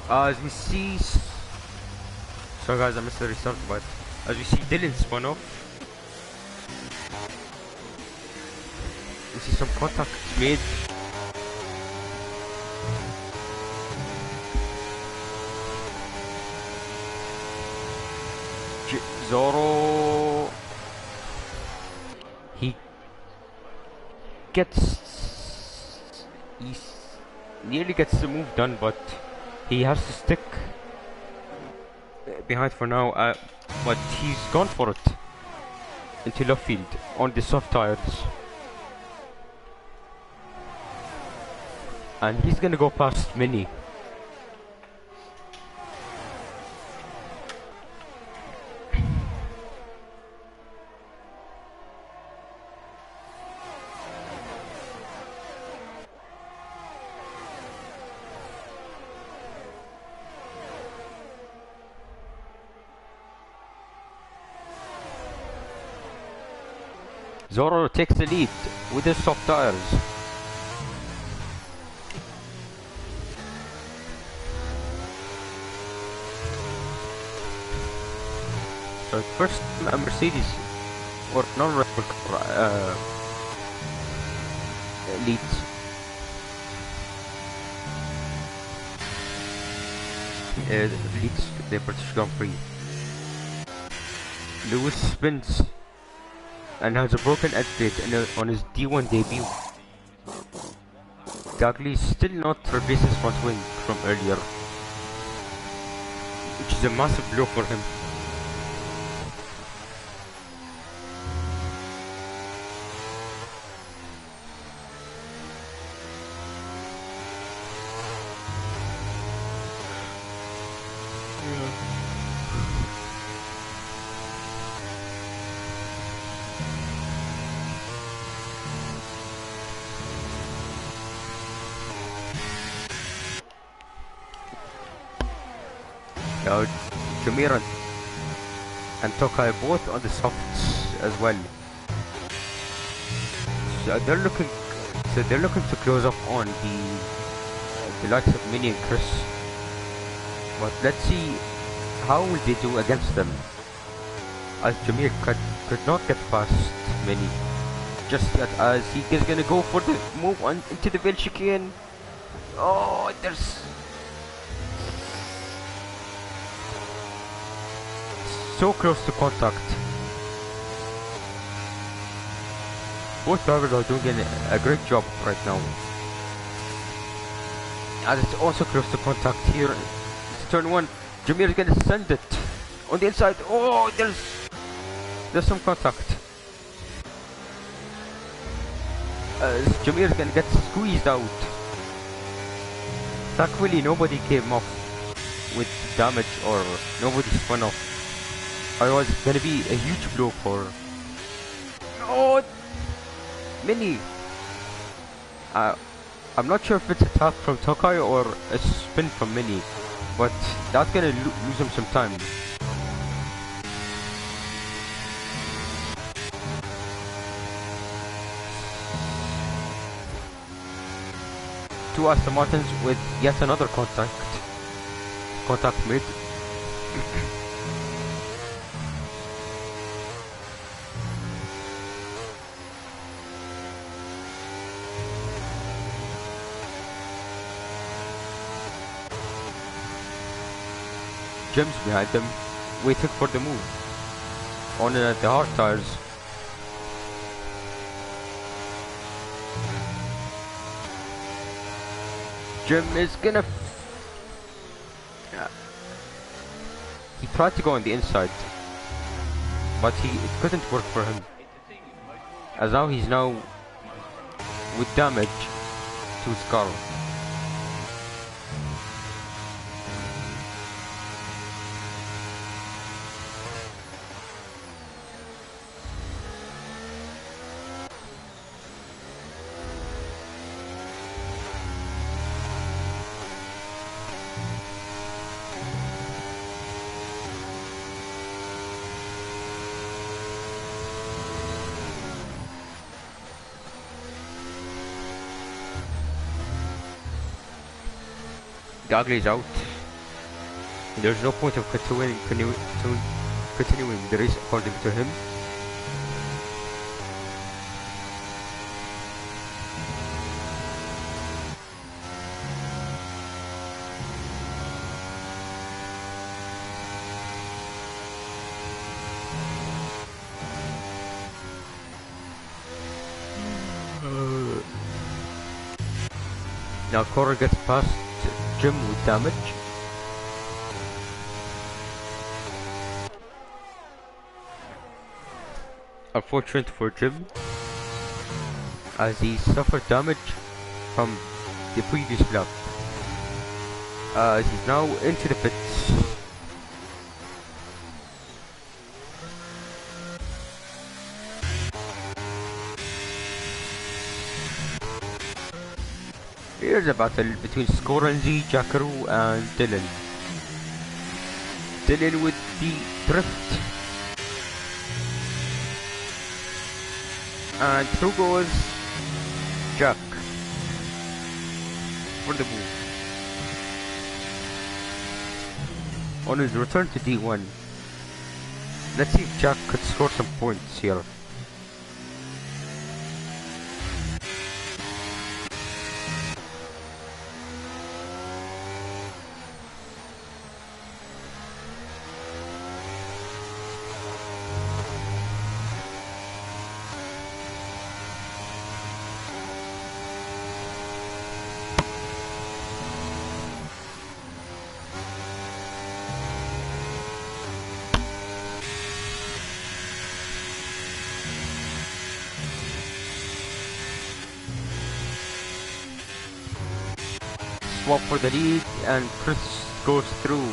As we see, so guys, I missed the restart, but as we see Dylan spun off, we see some contact made. Zoro, he nearly gets the move done, but he has to stick behind for now. But he's gone for it into left field on the soft tires, and he's gonna go past Mini. Zoro takes the lead with his soft tires. So first Mercedes or non-Red Bull leads. Leads the British Grand Prix. Lewis spins and has a broken edge plate on his D1 debut. Gasly still not replaced his front wing from earlier, which is a massive blow for him. Jamir and Tokai both on the softs as well. So they're looking to close up on the likes of Mini and Chris. But let's see how will they do against them. As Jamir could not get past Mini just yet, as he is gonna go for the move on into the Ville chicane. Oh, there's so close to contact. Both drivers are doing a great job right now. And it's also close to contact here. It's turn one. Jamir is gonna send it on the inside. Oh, there's some contact. Jamir is gonna get squeezed out. Thankfully, nobody came off with damage or nobody spun off. Otherwise, it's gonna be a huge blow for... Oh! Mini Uh, I'm not sure if it's a tap from Tokai or a spin from Mini, but that's gonna lose him some time. Two Aston Martins with yet another contact made. Jim's behind them, waiting for the move. On the hard tires. Jim is gonna... he tried to go on the inside, but it couldn't work for him. As now he's with damage to his car. Gagli is out. There's no point of continuing the race according to him. Now Cora gets past Jim with damage. Unfortunate for Jim, as he suffered damage from the previous lap. He's now into the pits. Here's a battle between Skorenzi, Jackaroo and Dylan. Dylan with the drift. And through goes Jack for the move. On his return to D1, let's see if Jack could score some points here. Swap for the lead, and Chris goes through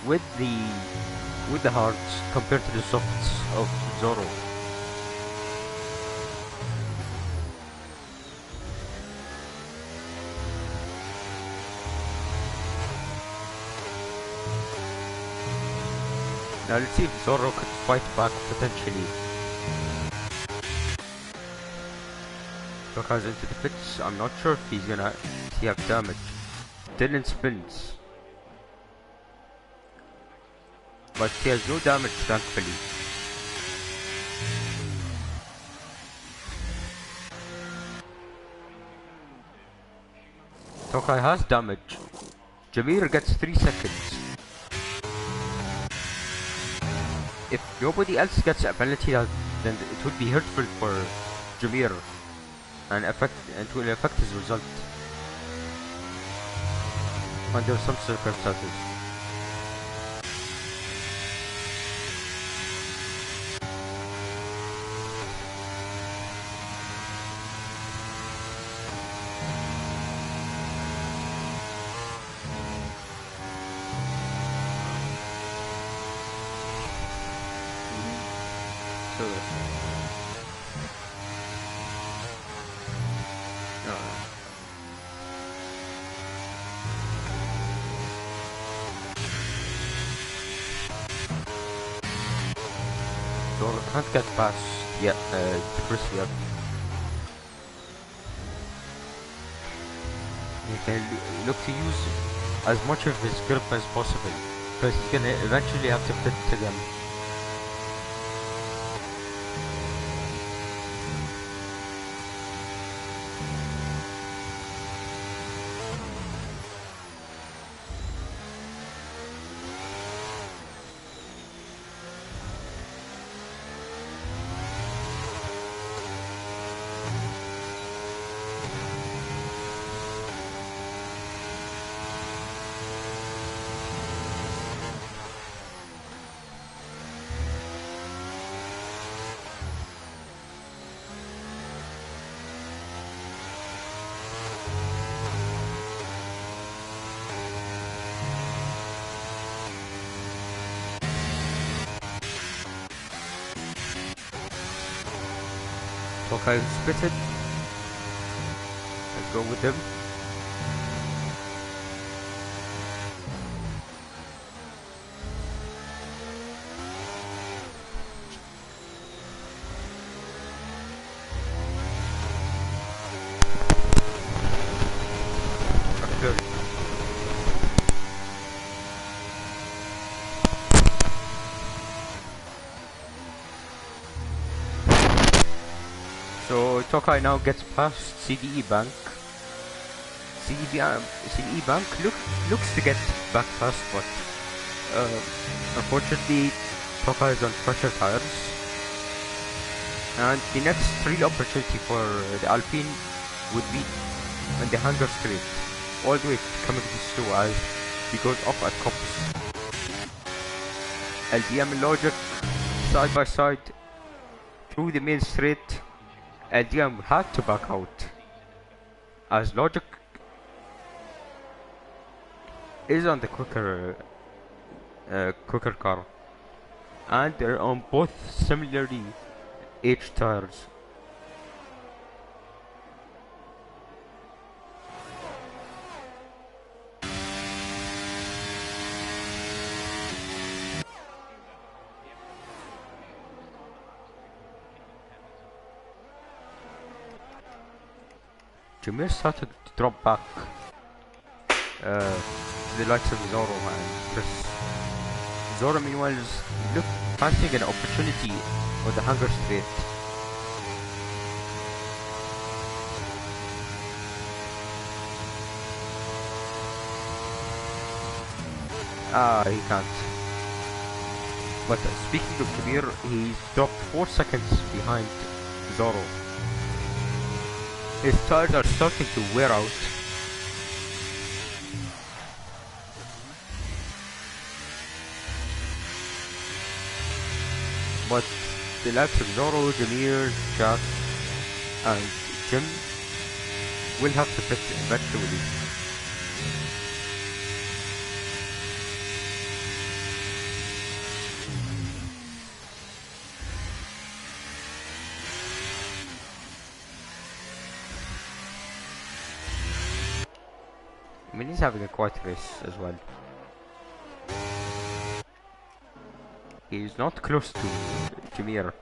with the hards compared to the softs of Zoro. Now let's see if Zoro could fight back potentially. Toka's into the pits. I'm not sure if he's gonna have damage. Dylan spins, but he has no damage thankfully. Tokai has damage. Jameer gets 3 seconds. If nobody else gets a penalty, then it would be hurtful for Jameer and it will affect his result under some circumstances. Zoro can't get past yet, Chris yet. He can look to use as much of his grip as possible, because he's gonna eventually have to fit to them. Okay, split it. Let's go with him. Good. So Tokai now gets past CDE Bank. CDE Bank looks to get back fast, but unfortunately Tokai is on pressure tires. And the next real opportunity for the Alpine would be on the Hangar Straight, all the way coming to slow as he goes off at Cops. LDM and Logic side by side through the main straight. LDM had to back out as Logic is on the quicker car, and they're on both similarly aged tires. Jameer started to drop back to the likes of Zoro and Chris. Zoro meanwhile is fancying an opportunity on the Hunger Straight. He can't. But speaking of Jameer, he's dropped 4 seconds behind Zoro. His tires are starting to wear out. But the likes of Zoro, Jameer, Jack, and Jim will have to pit eventually. I mean, he's having a quiet race as well. He's not close to Jameer.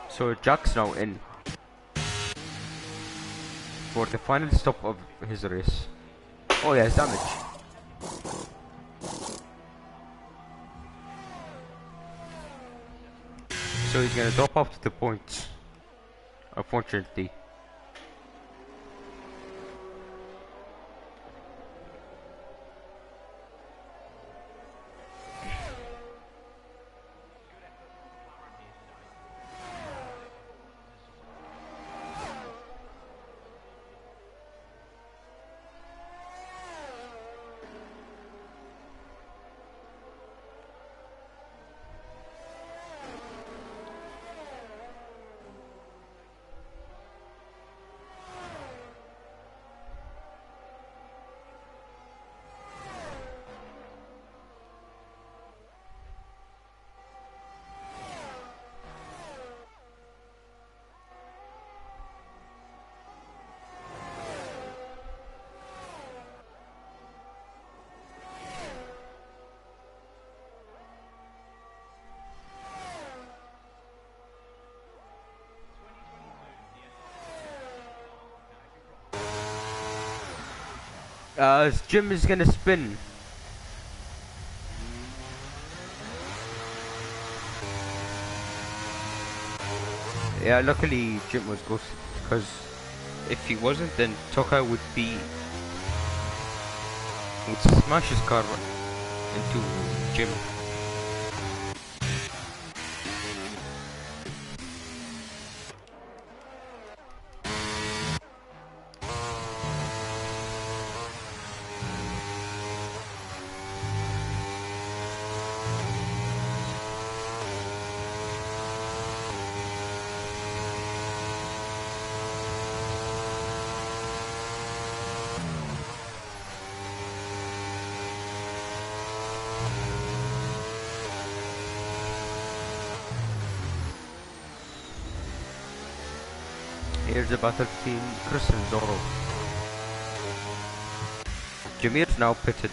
So Jack's now in for the final stop of his race. Oh, he has damage. So he's gonna drop off to the points, unfortunately. Jim is gonna spin. Yeah, luckily Jim was ghosted, because if he wasn't, then Toka would smash his car into Jim. Here's the battle between Chris and Zoro. Jameer's now pitted.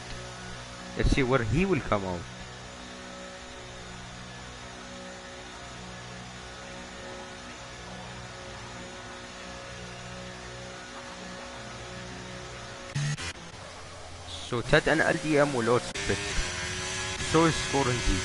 Let's see where he will come out. So Ted and LDM will also pit. So is scoring Z.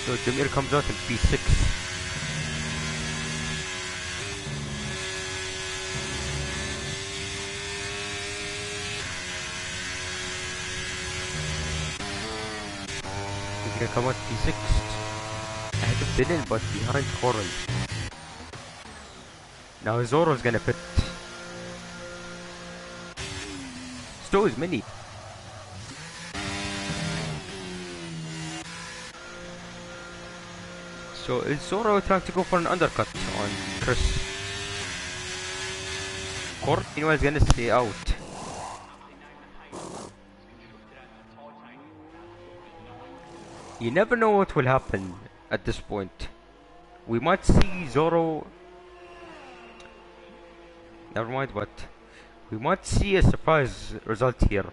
So Jameer comes out in P6. He's gonna come out P6. Ahead of Dylan, but behind Coral. Now Zoro's gonna pit. So is Mini. So is Zoro trying to go for an undercut on Chris? Coral meanwhile is gonna stay out. You never know what will happen at this point. We might see Zoro. Never mind, but we might see a surprise result here.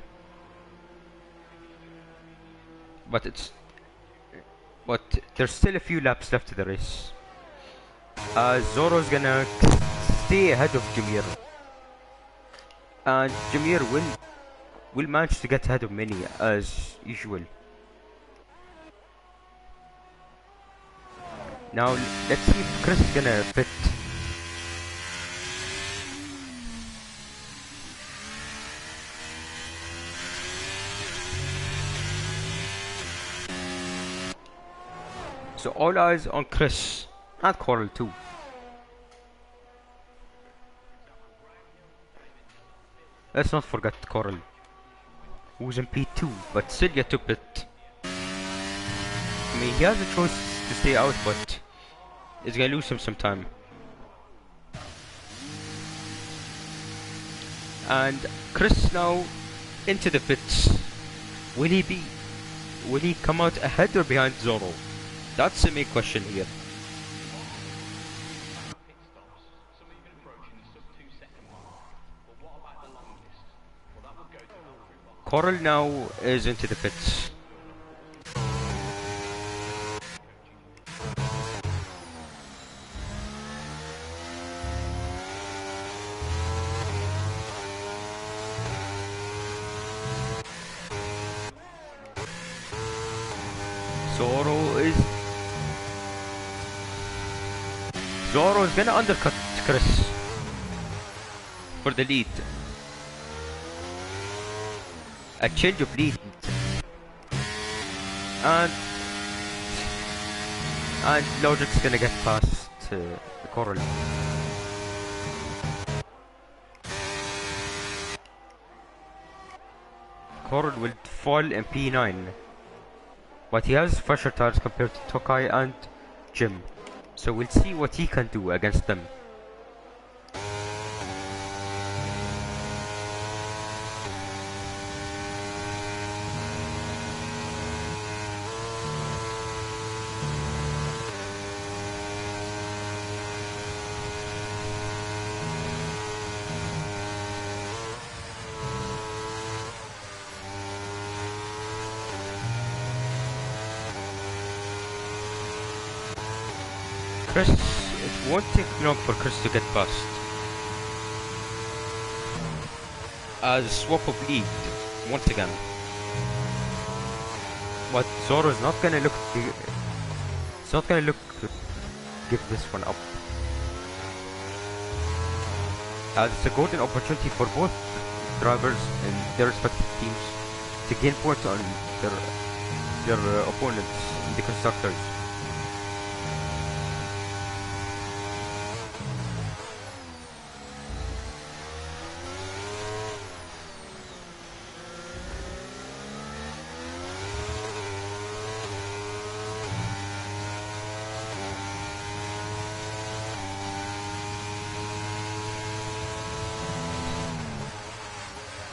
But there's still a few laps left to the race. Zoro's gonna stay ahead of Jameer. And Jameer will manage to get ahead of Mini as usual. Now let's see if Chris is gonna pit. So all eyes on Chris and Coral too. Let's not forget Coral, who's in P2, but still yet to pit. I mean, he has a choice to stay out, but it's gonna lose him some time. And Chris now into the pits. Will he come out ahead or behind Zoro? That's the main question here. Coral now is into the pits. Zoro is gonna undercut Chris for the lead. A change of lead. And Logic's gonna get past Coral. Coral will fall in P9, but he has fresher tires compared to Tokai and Jim, so we'll see what he can do against them. Chris, it won't take long for Chris to get past. As swap of lead once again. But Zoro's not gonna look it's not gonna look to give this one up. As it's a golden opportunity for both drivers in their respective teams to gain points on their opponents in the constructors.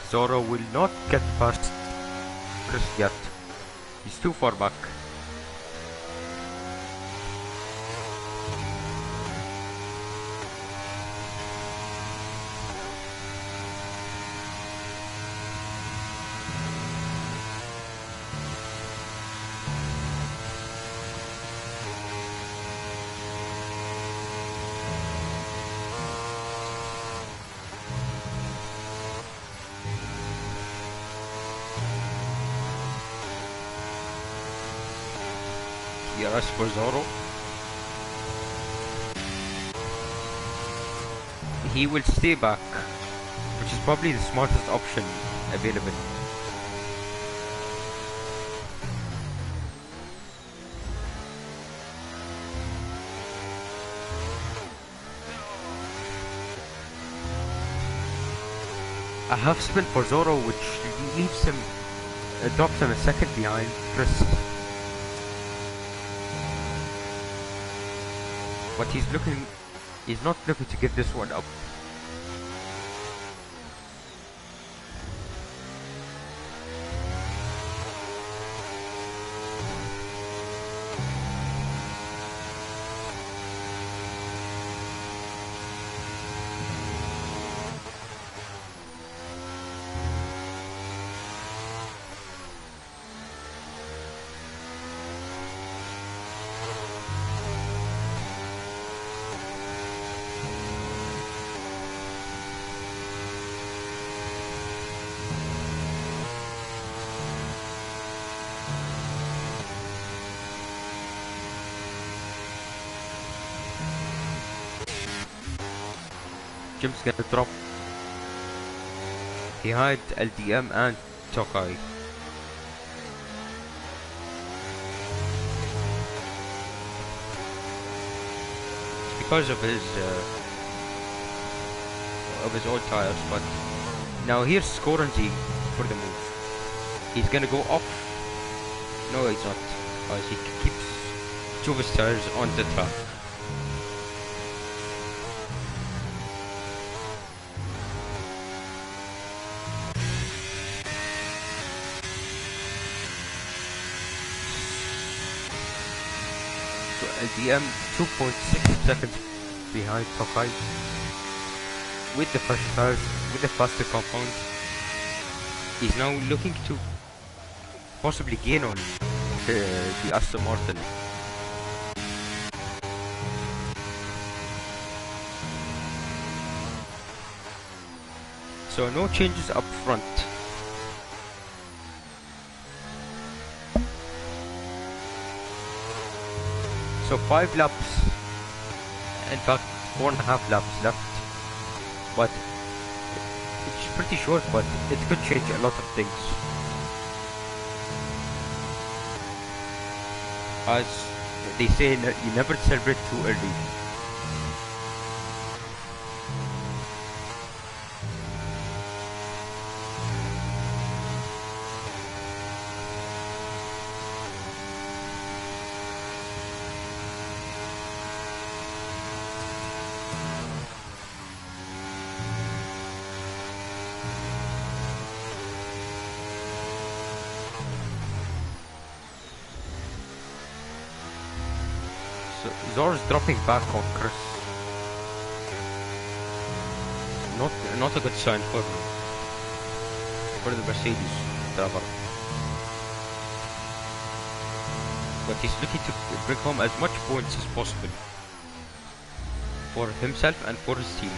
Zoro will not get past Chris yet. He's too far back. As for Zoro, he will stay back, which is probably the smartest option available. A half spin for Zoro, which leaves him, drops him a second behind Chris. But he's not looking to give this one up. Jim's gonna drop behind LDM and Tokai. It's because of his old tires, but now here's Skorenzi for the move. He's gonna go off. No, he's not, as he keeps two of his tires on the track. LDM 2.6 seconds behind Tokai with the fresh tires, with the faster compound. He's now looking to possibly gain on the Aston Martin. So no changes up front. So 5 laps, in fact 4.5 laps left, but it's pretty short, but it could change a lot of things. As they say, you never celebrate too early. So Zor's dropping back on Chris. Not a good sign for the Mercedes driver. But he's looking to bring home as much points as possible for himself and for his team.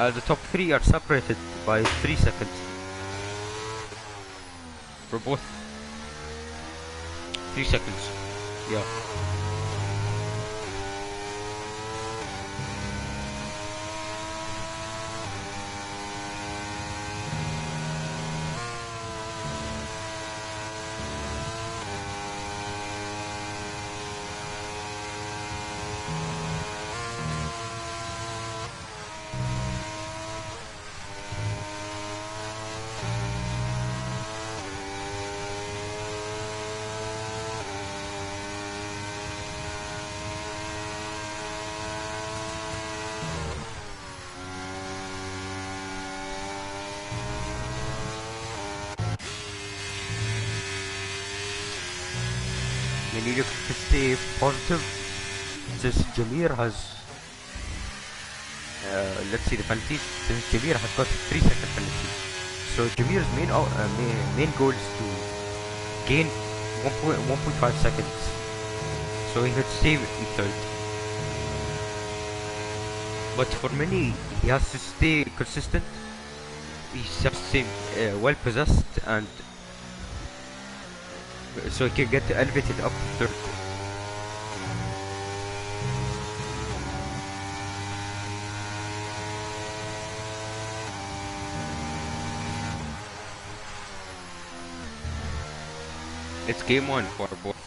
The top three are separated by 3 seconds for both. 3 seconds, yeah. We need to stay positive. Since Jameer has, let's see the penalties. Since Jameer has got 3 second penalty, so Jameer's main goal is to gain 1.5 seconds, so he could stay in third. But for Mini, he has to stay consistent. He's just stay well possessed, and so he can get elevated up to third. It's game one for both.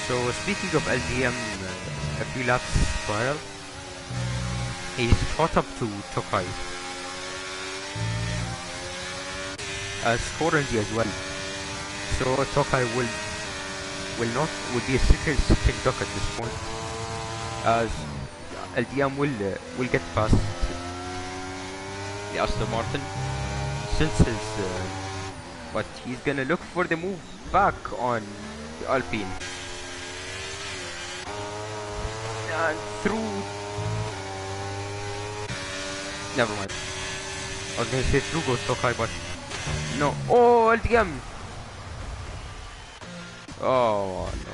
So speaking of LDM, a few laps prior, he's caught up to Tokai as currently as well. So Tokai will be a sitting duck at this point, as LDM will get past the Aston Martin since his, but he's gonna look for the move back on the Alpine. And through, never mind. I was gonna say through goes Tokai, but no. Oh, LTM! Oh no.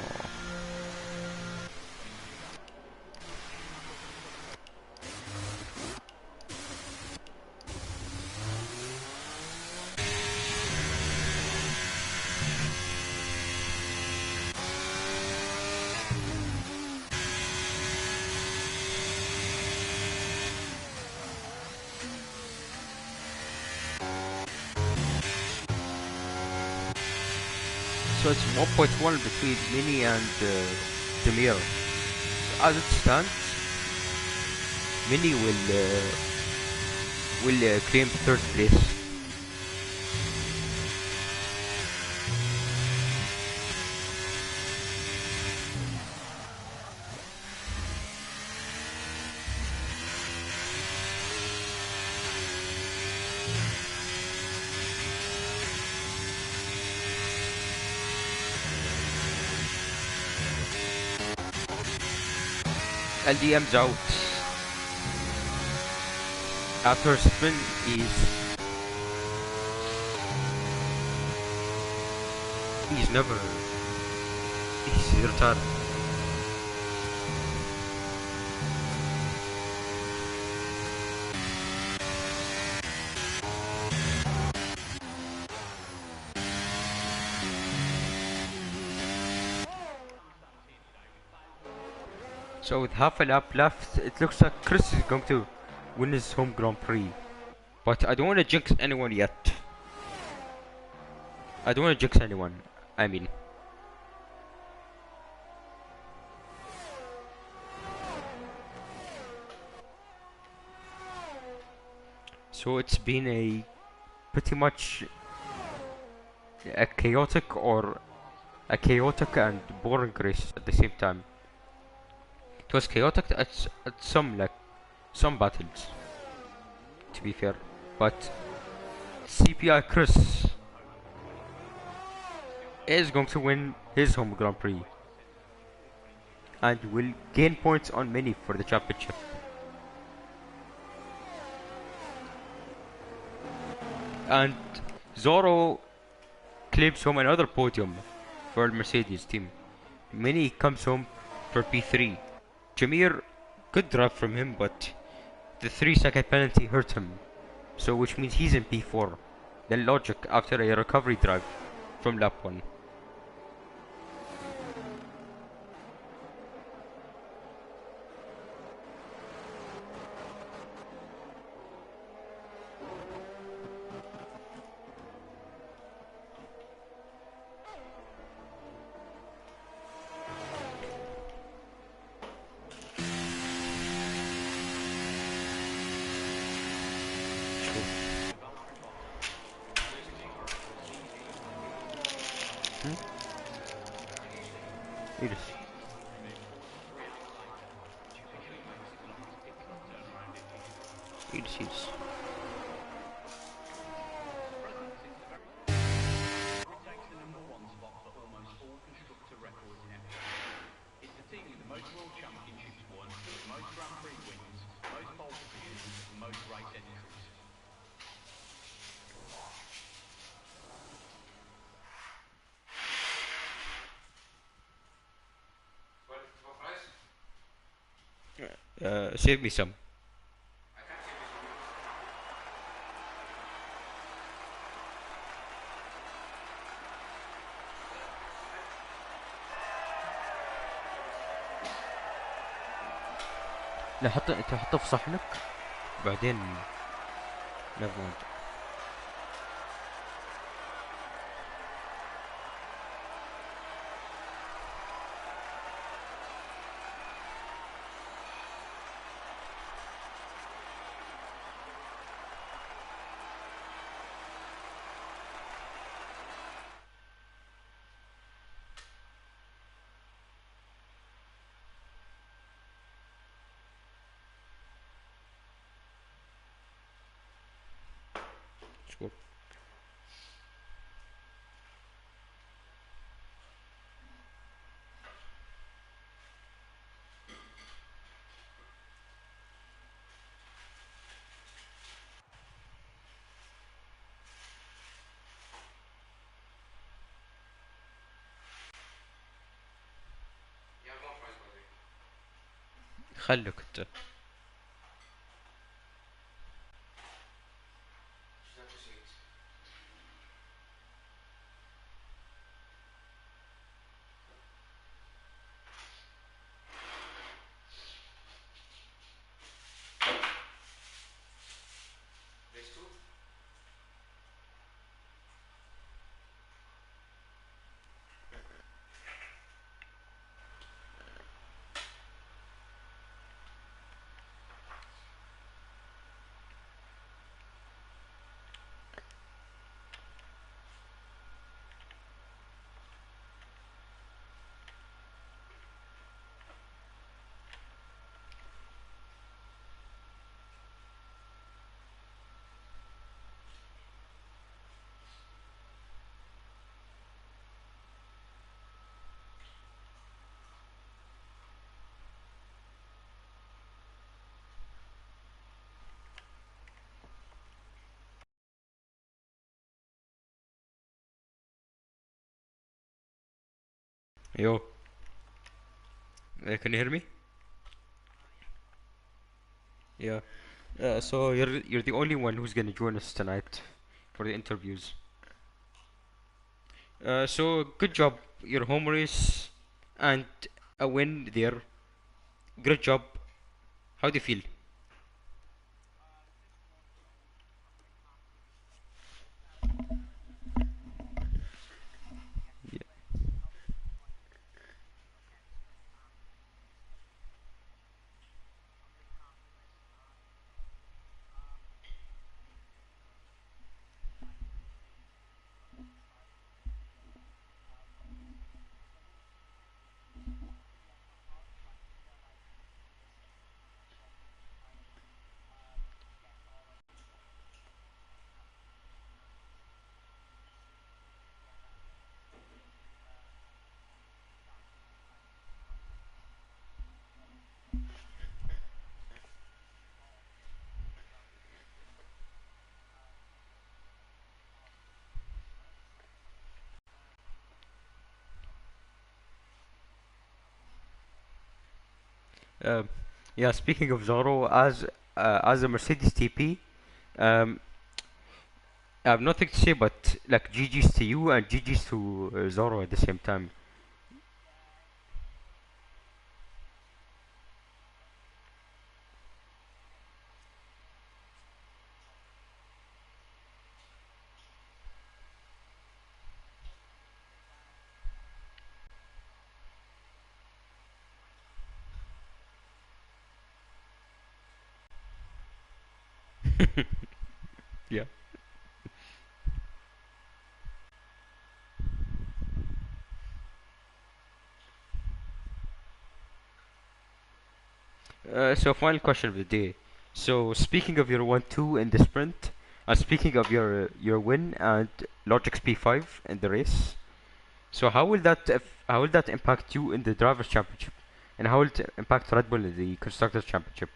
So it's 1.1 between Mini and Demir. As it stands, Mini will claim third place. LDM's out. After a spin, he's retired. So with half a lap left, it looks like Chris is going to win his home Grand Prix. But I don't want to jinx anyone yet. I don't want to jinx anyone. I mean, so it's been a pretty much a chaotic or a chaotic and boring race at the same time. It was chaotic at some like some battles, to be fair, but CPI Chris is going to win his home Grand Prix and will gain points on many for the championship. And Zoro claims home another podium for Mercedes team. Mini comes home for P3. Jameer, good drive from him, but the 3 second penalty hurt him. So which means he's in P4. Then logic after a recovery drive from lap 1. Yes. Yes.
It takes the number one spot for almost all constructor records in F1. It's the team with the most world championships won, the most Grand Prix wins, most pole positions, and most race entries.
Save me some. لا حطه في صحنك بعدين never mind. Sure. خلك انت. Yo, can you hear me? Yeah. So you're the only one who's gonna join us tonight for the interviews. So good job, your home race and a win there. Great job. How do you feel? Um, yeah, speaking of Zorro, as a Mercedes TP, um, I have nothing to say but like GG's to you and GG's to Zorro at the same time. Yeah. So final question of the day. So speaking of your 1-2 in the sprint, and speaking of your win and Logic's P5 in the race, so how will that impact you in the drivers' championship, and how will it impact Red Bull in the constructors' championship?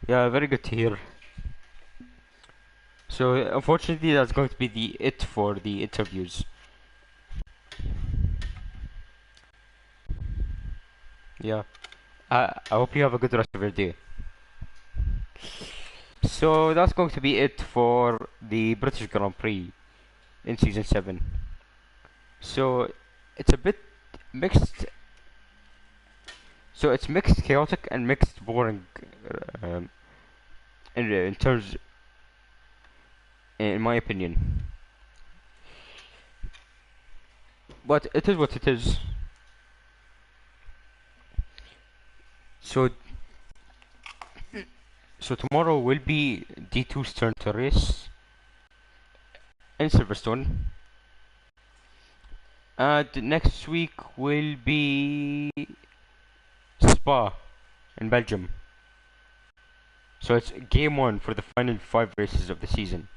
Yeah, very good to hear. So unfortunately, that's going to be the it for the interviews. Yeah. I hope you have a good rest of your day. So that's going to be it for the British Grand Prix in season 7. So it's a bit mixed. So it's mixed chaotic and mixed boring um, in terms, in my opinion. But it is what it is. So tomorrow will be D2's turn to race in Silverstone. And next week will be Spa in Belgium. So it's game one for the final 5 races of the season.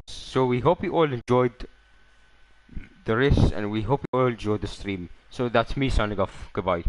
So we hope you all enjoyed the race and we hope you all enjoyed the stream. So that's me signing off. Goodbye.